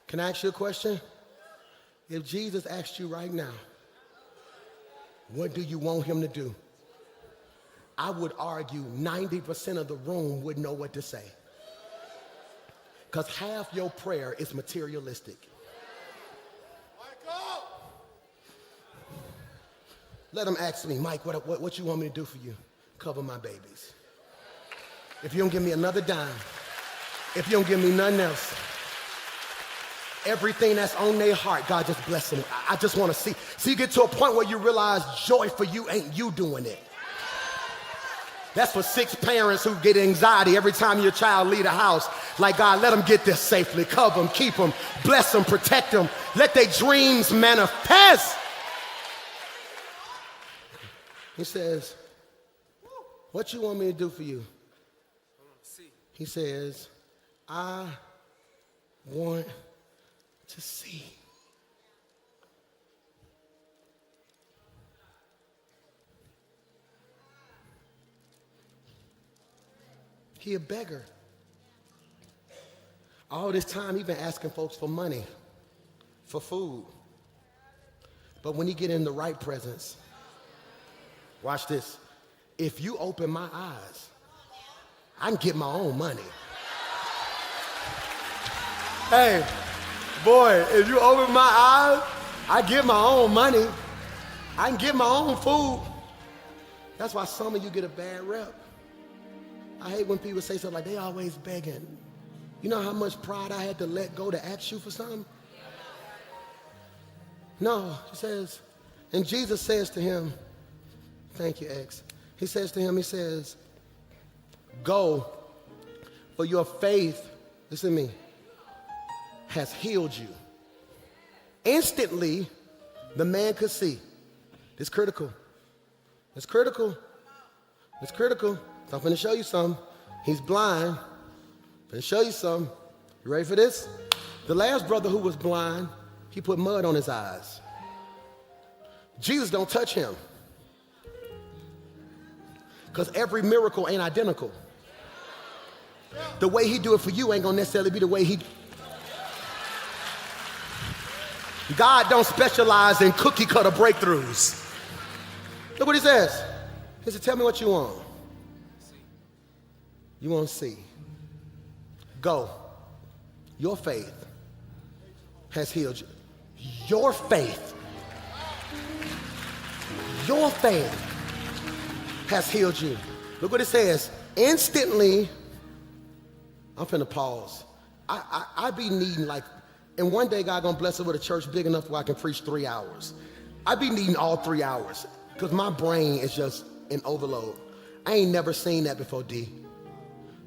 Can I ask you a question? If Jesus asked you right now, what do you want him to do? I would argue 90% of the room wouldn't know what to say. Because half your prayer is materialistic. Michael! Let them ask me, Mike, what you want me to do for you? Cover my babies. If you don't give me another dime, if you don't give me nothing else, everything that's on their heart, God just bless them. I just want to see. So you get to a point where you realize joy for you ain't you doing it. That's for 6 parents who get anxiety every time your child leave the house. Like, God, let them get there safely. Cover them, keep them, bless them, protect them. Let their dreams manifest. He says, what you want me to do for you? He says, I want to see. He a beggar. All this time he been asking folks for money, for food. But when he get in the right presence, Watch this. If you open my eyes, I can get my own money. Hey, boy, if you open my eyes, I get my own money. I can get my own food. That's why some of you get a bad rep. I hate when people say something like, they always begging. You know how much pride I had to let go to ask you for something? No, he says, and Jesus says to him, thank you, X. He says to him, he says, go, for your faith, listen to me, has healed you. Instantly, the man could see. It's critical. It's critical. It's critical. So I'm going to show you something. He's blind. I'm going to show you something. You ready for this? The last brother who was blind, he put mud on his eyes. Jesus don't touch him. Because every miracle ain't identical. The way he do it for you ain't going to necessarily be the way he... God don't specialize in cookie cutter breakthroughs. Look what he says. He said, tell me what you want. You want to see. Go. Your faith has healed you. Your faith. Your faith has healed you. Look what it says. Instantly, I'm finna pause. I be needing like, and one day God gonna bless us with a church big enough where I can preach 3 hours. I be needing all 3 hours because my brain is just in overload. I ain't never seen that before, D.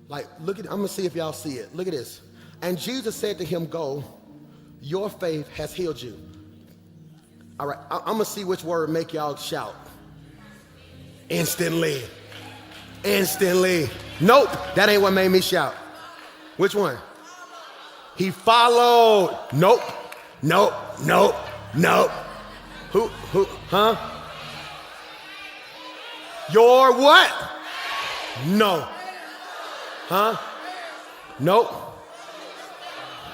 Like, look at, I'm gonna see if y'all see it. Look at this. And Jesus said to him, go, your faith has healed you. All right, I'm gonna see which word make y'all shout. Instantly. Instantly. Nope, that ain't what made me shout. Which one? He followed. Nope, nope, nope, nope. Who, huh? Your what? No. Huh? Nope.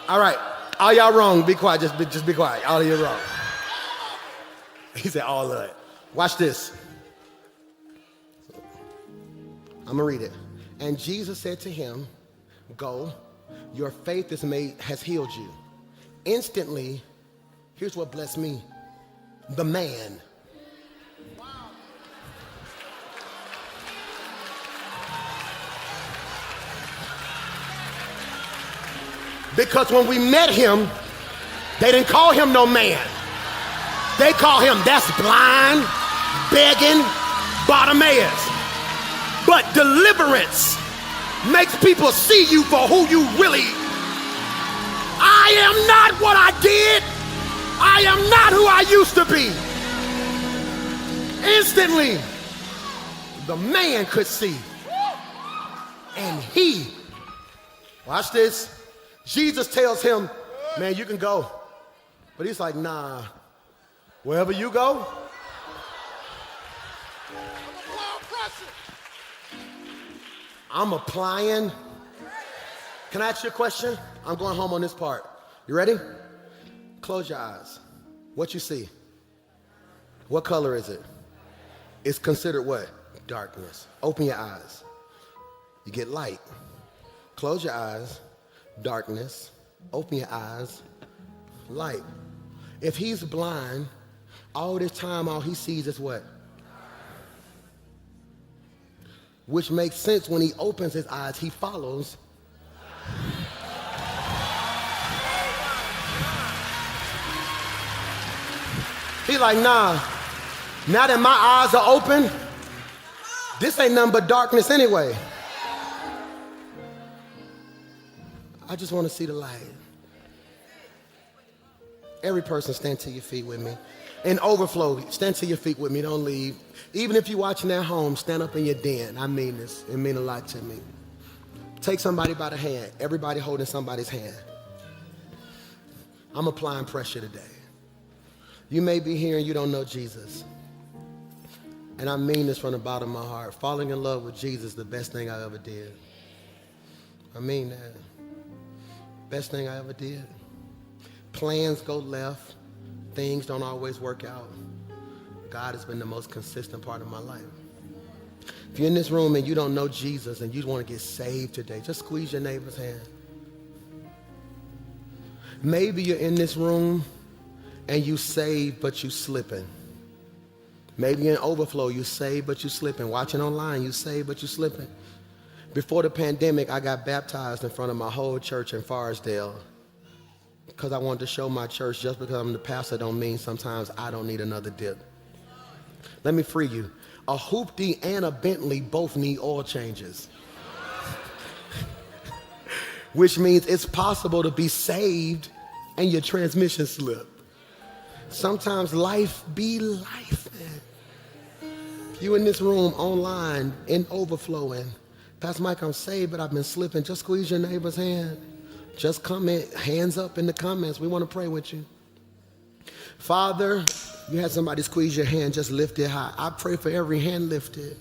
All right, all y'all wrong, be quiet, just be quiet, all of you wrong. He said all of it. Watch this. I'm gonna read it. And Jesus said to him, go, your faith has healed you. Instantly, here's what blessed me. The man. Because when we met him, they didn't call him no man. They call him, that's blind, begging Bartimaeus. But deliverance makes people see you for who you really. I am not what I did. I am not who I used to be. Instantly, the man could see. And he, watch this, Jesus tells him, man, you can go. But he's like, nah, wherever you go, I'm applying. Can I ask you a question? I'm going home on this part. You ready? Close your eyes. What you see? What color is it? It's considered what? Darkness. Open your eyes. You get light. Close your eyes. Darkness. Open your eyes. Light. If he's blind, all this time all he sees is what? Which makes sense when he opens his eyes, he follows. He like, nah, now that my eyes are open, this ain't nothing but darkness anyway. I just want to see the light. Every person stand to your feet with me. In overflow, stand to your feet with me, don't leave. Even if you're watching at home, stand up in your den. I mean this, it means a lot to me. Take somebody by the hand, everybody holding somebody's hand. I'm applying pressure today. You may be here and you don't know Jesus. And I mean this from the bottom of my heart. Falling in love with Jesus is the best thing I ever did. I mean that. Best thing I ever did. Plans go left. Things don't always work out. God has been the most consistent part of my life. If you're in this room and you don't know Jesus and you want to get saved today, just squeeze your neighbor's hand. Maybe you're in this room and you saved, but you slipping. Maybe you're in overflow, you saved, but you slipping. Watching online, you saved, but you slipping. Before the pandemic, I got baptized in front of my whole church in Forestdale because I wanted to show my church just because I'm the pastor don't mean sometimes I don't need another dip. Let me free you. A hoopty and a Bentley both need oil changes. Which means it's possible to be saved and your transmission slip. Sometimes life be life, man. If you in this room, online, in overflowing, Pastor Mike, I'm saved, but I've been slipping. Just squeeze your neighbor's hand. Just comment, hands up in the comments. We want to pray with you. Father, you had somebody squeeze your hand, just lift it high. I pray for every hand lifted.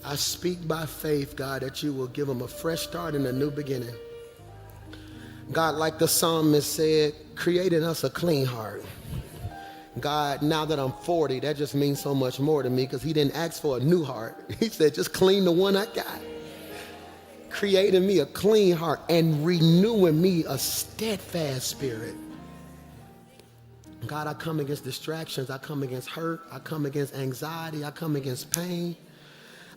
I speak by faith, God, that you will give them a fresh start and a new beginning. God, like the psalmist said, create in us a clean heart. God, now that I'm 40, that just means so much more to me because he didn't ask for a new heart. He said, just clean the one I got. Creating me a clean heart and renewing me a steadfast spirit. God, I come against distractions. I come against hurt. I come against anxiety. I come against pain.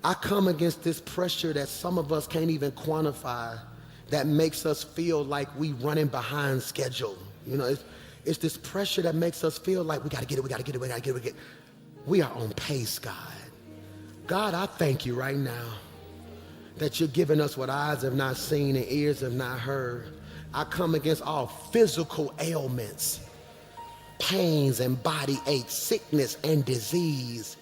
I come against this pressure that some of us can't even quantify that makes us feel like we running behind schedule. You know, it's this pressure that makes us feel like we got to get it, we got to get it, we got to get it. We are on pace, God. God, I thank you right now that you're giving us what eyes have not seen and ears have not heard. I come against all physical ailments, pains and body aches, sickness and disease.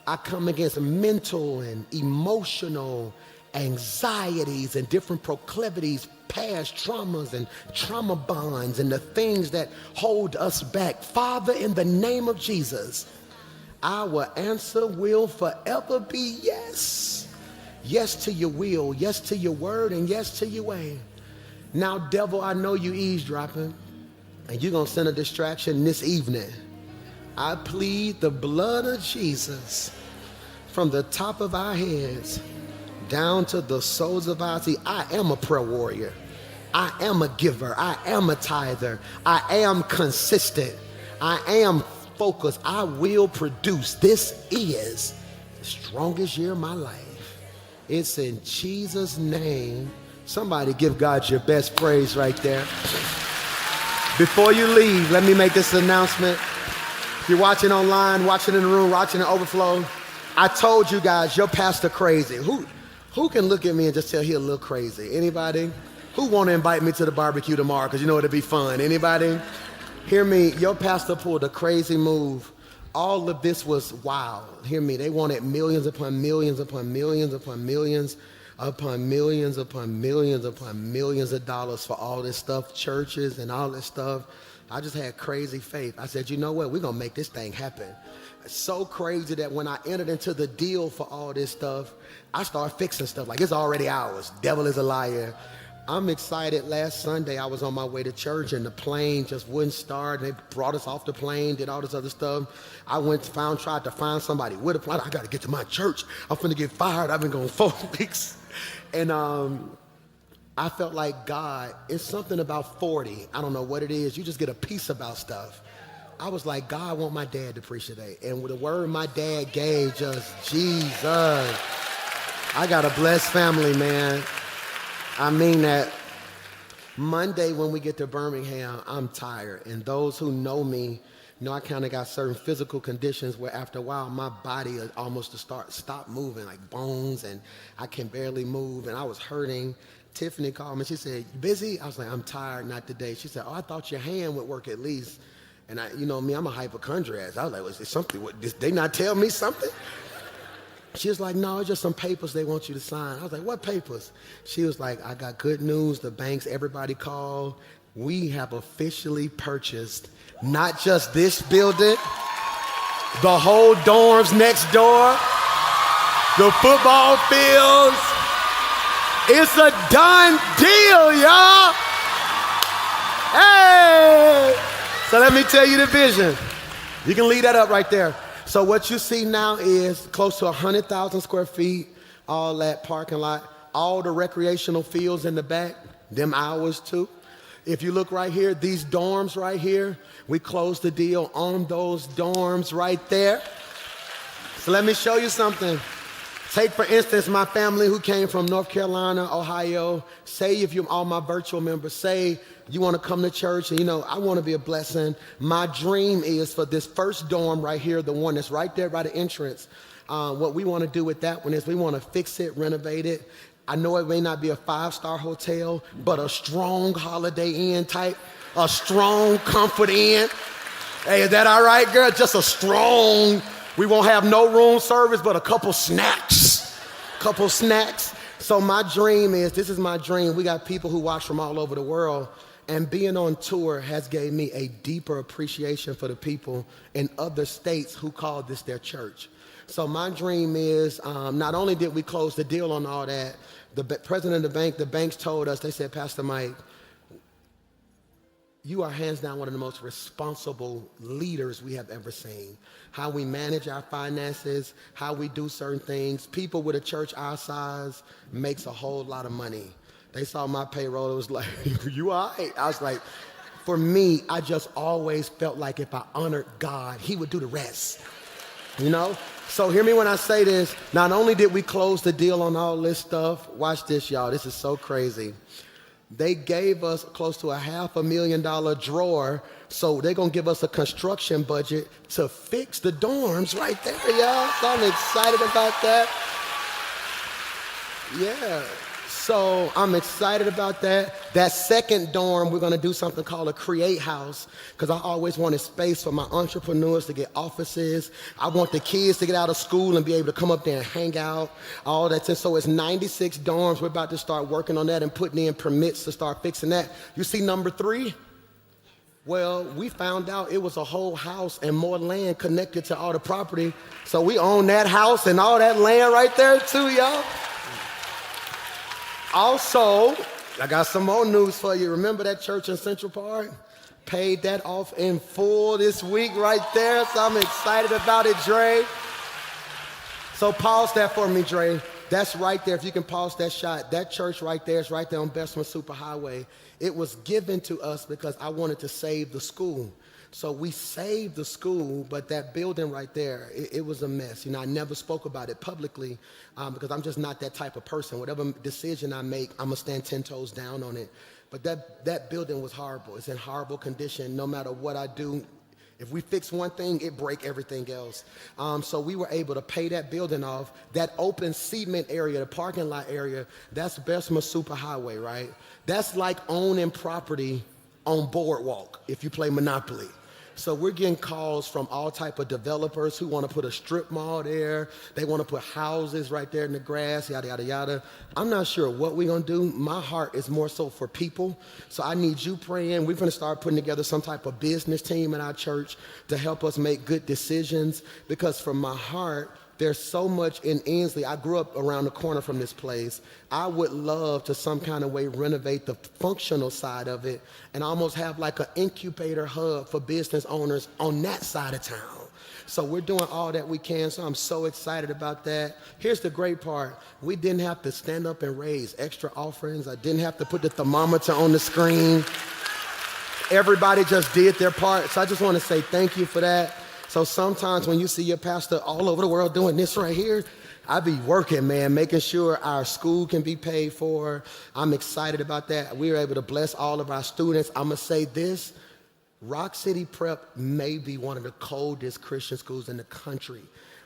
I come against mental and emotional anxieties and different proclivities, past traumas and trauma bonds and the things that hold us back. Father, in the name of Jesus, our answer will forever be yes. Yes to your will, yes to your word, and yes to your way. Now, devil, I know you eavesdropping, and you're going to send a distraction this evening. I plead the blood of Jesus from the top of our heads down to the soles of our feet. I am a prayer warrior. I am a giver. I am a tither. I am consistent. I am focused. I will produce. This is the strongest year of my life. It's in Jesus' name. Somebody give God your best praise right there. Before you leave, let me make this announcement. If you're watching online, watching in the room, watching in overflow, I told you guys, your pastor crazy. Who can look at me and just tell he a little crazy? Anybody? Who want to invite me to the barbecue tomorrow? Because you know it'll be fun. Anybody? Hear me. Your pastor pulled a crazy move. All of this was wild. Hear me. They wanted millions upon millions upon millions upon millions upon millions upon millions upon millions of dollars for all this stuff, churches and all this stuff. I just had crazy faith. I said, you know what? We're going to make this thing happen. It's so crazy that when I entered into the deal for all this stuff, I started fixing stuff like it's already ours. Devil is a liar. I'm excited. Last Sunday, I was on my way to church and the plane just wouldn't start. They brought us off the plane, did all this other stuff. I tried to find somebody with a plane. I got to get to my church. I'm finna get fired. I've been going 4 weeks. And I felt like God, it's something about 40. I don't know what it is. You just get a peace about stuff. I was like, God, I want my dad to preach today. And with the word my dad gave, just Jesus. I got a blessed family, man. I mean that. Monday when we get to Birmingham, I'm tired. And those who know me know I kind of got certain physical conditions where after a while my body almost stop moving, like bones, and I can barely move. And I was hurting. Tiffany called me. She said, "You busy?" I was like, "I'm tired, not today." She said, "Oh, I thought your hand would work at least." And you know me, I'm a hypochondriac. I was like, "Was it something? Did they not tell me something?" She was like, "No, it's just some papers they want you to sign." I was like, "What papers?" She was like, "I got good news. The banks, everybody called. We have officially purchased not just this building, the whole dorms next door, the football fields. It's a done deal, y'all." Hey! So let me tell you the vision. You can leave that up right there. So what you see now is close to 100,000 square feet, all that parking lot, all the recreational fields in the back, them hours too. If you look right here, these dorms right here, we closed the deal on those dorms right there. So let me show you something. Take, for instance, my family who came from North Carolina, Ohio. Say if you're all my virtual members, say you want to come to church and, you know, I want to be a blessing. My dream is for this first dorm right here, the one that's right there by the entrance. What we want to do with that one is we want to fix it, renovate it. I know it may not be a 5-star hotel, but a strong Holiday Inn type, a strong Comfort Inn. Hey, is that all right, girl? Just a strong, we won't have no room service, but a couple snacks. So my dream is, this is my dream. We got people who watch from all over the world, and being on tour has gave me a deeper appreciation for the people in other states who call this their church. So my dream is, not only did we close the deal on all that, the president of the banks told us, they said, Pastor Mike, you are hands down one of the most responsible leaders we have ever seen. How we manage our finances, how we do certain things. People with a church our size makes a whole lot of money. They saw my payroll, it was like, you all right? I was like, for me, I just always felt like if I honored God, he would do the rest, you know? So hear me when I say this. Not only did we close the deal on all this stuff, watch this, y'all. This is so crazy. They gave us close to $500,000 drawer, so they're gonna give us a construction budget to fix the dorms right there, y'all. So I'm excited about that. Yeah. So I'm excited about that. That second dorm, we're gonna do something called a create house, because I always wanted space for my entrepreneurs to get offices. I want the kids to get out of school and be able to come up there and hang out, all that. And so it's 96 dorms. We're about to start working on that and putting in permits to start fixing that. You see number 3? Well, we found out it was a whole house and more land connected to all the property. So we own that house and all that land right there too, y'all. Also, I got some more news for you. Remember that church in Central Park? Paid that off in full this week right there, so I'm excited about it, Dre. So pause that for me, Dre. That's right there, if you can pause that shot. That church right there is right there on Bessemer Superhighway. It was given to us because I wanted to save the school. So we saved the school, but that building right there, it was a mess. You know, I never spoke about it publicly because I'm just not that type of person. Whatever decision I make, I'm gonna stand 10 toes down on it. But that building was horrible. It's in horrible condition. No matter what I do, if we fix one thing, it break everything else. So we were able to pay that building off. That open cement area, the parking lot area, that's Bessemer Superhighway, right? That's like owning property on Boardwalk if you play Monopoly. So we're getting calls from all type of developers who want to put a strip mall there. They want to put houses right there in the grass, yada, yada, yada. I'm not sure what we're going to do. My heart is more so for people. So I need you praying. We're going to start putting together some type of business team in our church to help us make good decisions, because from my heart, there's so much in Ainsley. I grew up around the corner from this place. I would love to some kind of way renovate the functional side of it and almost have like an incubator hub for business owners on that side of town. So we're doing all that we can, so I'm so excited about that. Here's the great part. We didn't have to stand up and raise extra offerings. I didn't have to put the thermometer on the screen. Everybody just did their part. So I just want to say thank you for that. So sometimes when you see your pastor all over the world doing this right here, I be working, man, making sure our school can be paid for. I'm excited about that. We were able to bless all of our students. I'm going to say this, Rock City Prep may be one of the coldest Christian schools in the country.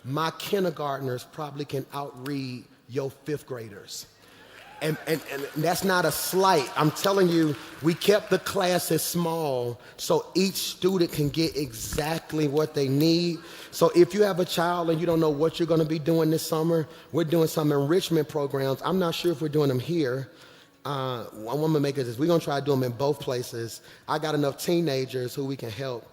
My kindergartners probably can outread your 5th graders. And that's not a slight. I'm telling you, we kept the classes small so each student can get exactly what they need. So if you have a child and you don't know what you're going to be doing this summer, we're doing some enrichment programs. I'm not sure if we're doing them here. I'm going to make it this. We're going to try to do them in both places. I got enough teenagers who we can help.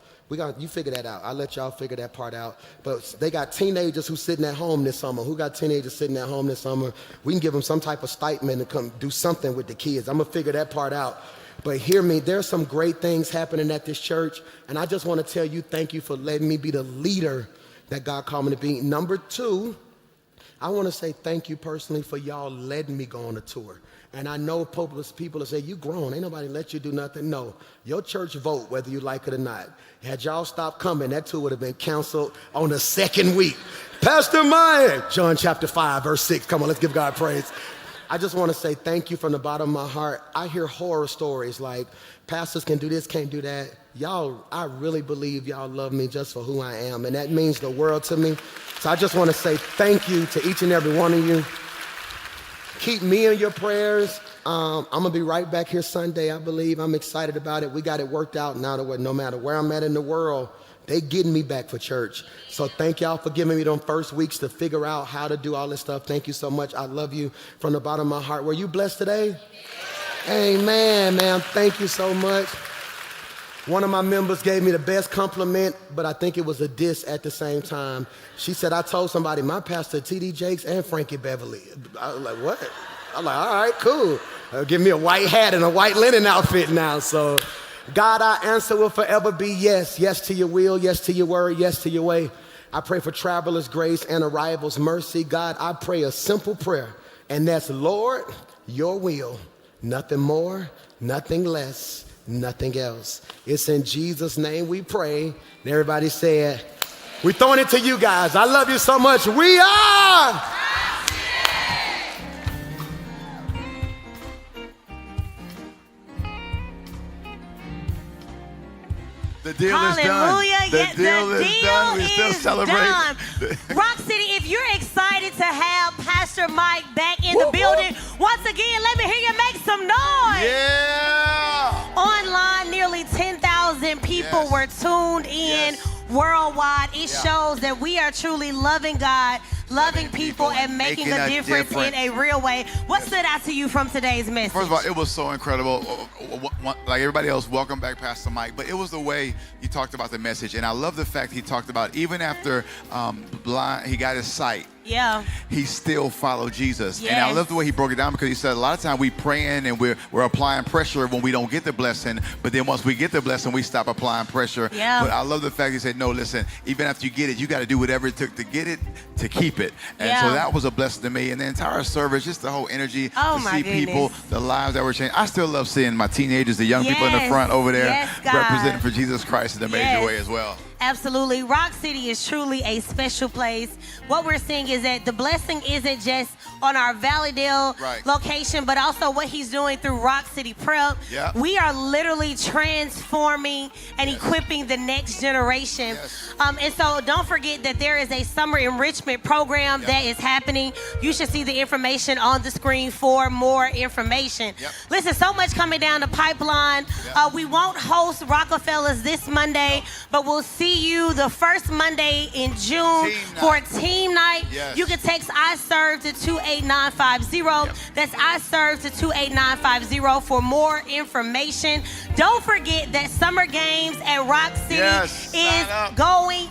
You figure that out. I'll let y'all figure that part out. But they got teenagers who sitting at home this summer. Who got teenagers sitting at home this summer? We can give them some type of stipend to come do something with the kids. I'm going to figure that part out. But hear me, there's some great things happening at this church, and I just want to tell you thank you for letting me be the leader that God called me to be. Number two, I want to say thank you personally for y'all letting me go on a tour. And I know people will say, you grown, ain't nobody let you do nothing. No, your church vote whether you like it or not. Had y'all stopped coming, that tour would have been canceled on the second week. Pastor Mike, John chapter 5, verse 6. Come on, let's give God praise. I just want to say thank you from the bottom of my heart. I hear horror stories like pastors can do this, can't do that. Y'all, I really believe y'all love me just for who I am, and that means the world to me. So I just want to say thank you to each and every one of you. Keep me in your prayers. I'm going to be right back here Sunday, I believe. I'm excited about it. We got it worked out now to where no matter where I'm at in the world, they getting me back for church. So thank y'all for giving me them first weeks to figure out how to do all this stuff. Thank you so much. I love you from the bottom of my heart. Were you blessed today? Amen, man. Thank you so much. One of my members gave me the best compliment, but I think it was a diss at the same time. She said, I told somebody, my pastor, T.D. Jakes and Frankie Beverly. I was like, what? I'm like, all right, cool. Give me a white hat and a white linen outfit now. So God, our answer will forever be yes. Yes to your will, yes to your word, yes to your way. I pray for travelers' grace and arrivals' mercy. God, I pray a simple prayer, and that's, Lord, your will, nothing more, nothing less, nothing else. It's in Jesus' name we pray. And everybody said, we're throwing it to you guys. I love you so much. We are. The deal is done. Hallelujah. The deal is done. We're still celebrating. Rock City, if you're excited to have Pastor Mike back in the building, once again, let me hear you make some noise. Yeah. Online, nearly 10,000 people were tuned in worldwide. It shows that we are truly loving God, loving people, and making a difference in a real way. What stood out to you from today's message? First of all, it was so incredible. Like everybody else, welcome back, Pastor Mike. But it was the way he talked about the message. And I love the fact he talked about even after he got his sight, he still followed Jesus. And I love the way he broke it down, because he said a lot of times we praying and we're applying pressure when we don't get the blessing. But then once we get the blessing, we stop applying pressure. But I love the fact he said, no, listen, even after you get it, you got to do whatever it took to get it, to keep it. And so that was a blessing to me. And the entire service, just the whole energy, to see people, the lives that were changed. I still love seeing my teenagers, the young people in the front over there, representing for Jesus Christ in a major way as well. Absolutely. Rock City is truly a special place. What we're seeing is that the blessing isn't just on our Valleydale location, but also what he's doing through Rock City Prep. We are literally transforming and equipping the next generation. And so don't forget that there is a summer enrichment program that is happening. You should see the information on the screen for more information. Listen, so much coming down the pipeline. We won't host Rockefellers this Monday, but we'll see you the first Monday in June for team night. You can text I serve to 28950. That's I serve to 28950 for more information. Don't forget that Summer Games at Rock City is going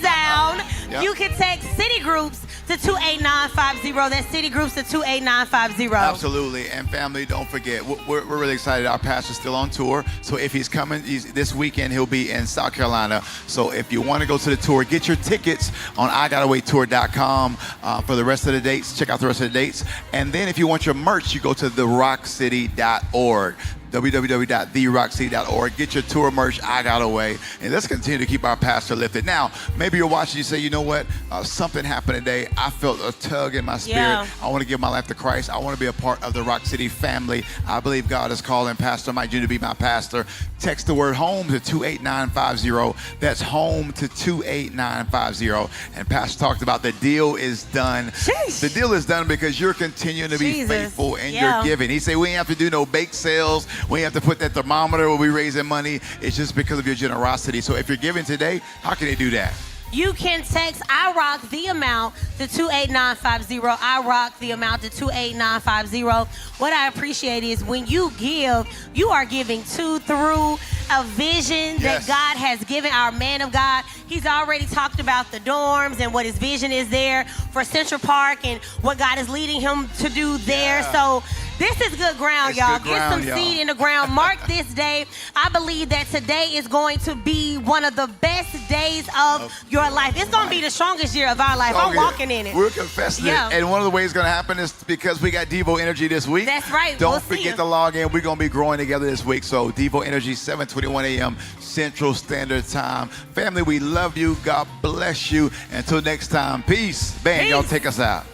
down. You can text City Groups to 28950. That's City Groups to 28950. Absolutely. And family, don't forget, we're really excited. Our pastor's still on tour. So if he's coming this weekend, he'll be in South Carolina. So if you want to go to the tour, get your tickets on IGottaWaitTour.com for the rest of the dates. Check out the rest of the dates. And then if you want your merch, you go to therockcity.org. www.therockcity.org. Get your tour merch, I Got Away. And let's continue to keep our pastor lifted. Now, maybe you're watching, you say, you know what? Something happened today. I felt a tug in my spirit. I want to give my life to Christ. I want to be a part of the Rock City family. I believe God is calling Pastor Mike Jr. to be my pastor. Text the word HOME to 28950. That's HOME to 28950. And Pastor talked about the deal is done. The deal is done because you're continuing to be faithful in your giving. He said, we ain't have to do no bake sales. We have to put that thermometer where we raising money. It's just because of your generosity. So if you're giving today, how can they do that? You can text I rock the amount to 28950. I rock the amount to 28950. What I appreciate is when you give, you are giving through a vision that God has given our man of God. He's already talked about the dorms and what his vision is there for Central Park and what God is leading him to do there. So This is good ground, y'all. Get some seed in the ground. Mark this day. I believe that today is going to be one of the best days of your life. It's going to be the strongest year of our life. I'm walking in it. We're confessing it. And one of the ways it's going to happen is because we got Devo Energy this week. That's right. Don't forget to log in. We're going to be growing together this week. So Devo Energy, 7:21 a.m. Central Standard Time. Family, we love you. God bless you. Until next time, peace. Bang, y'all take us out.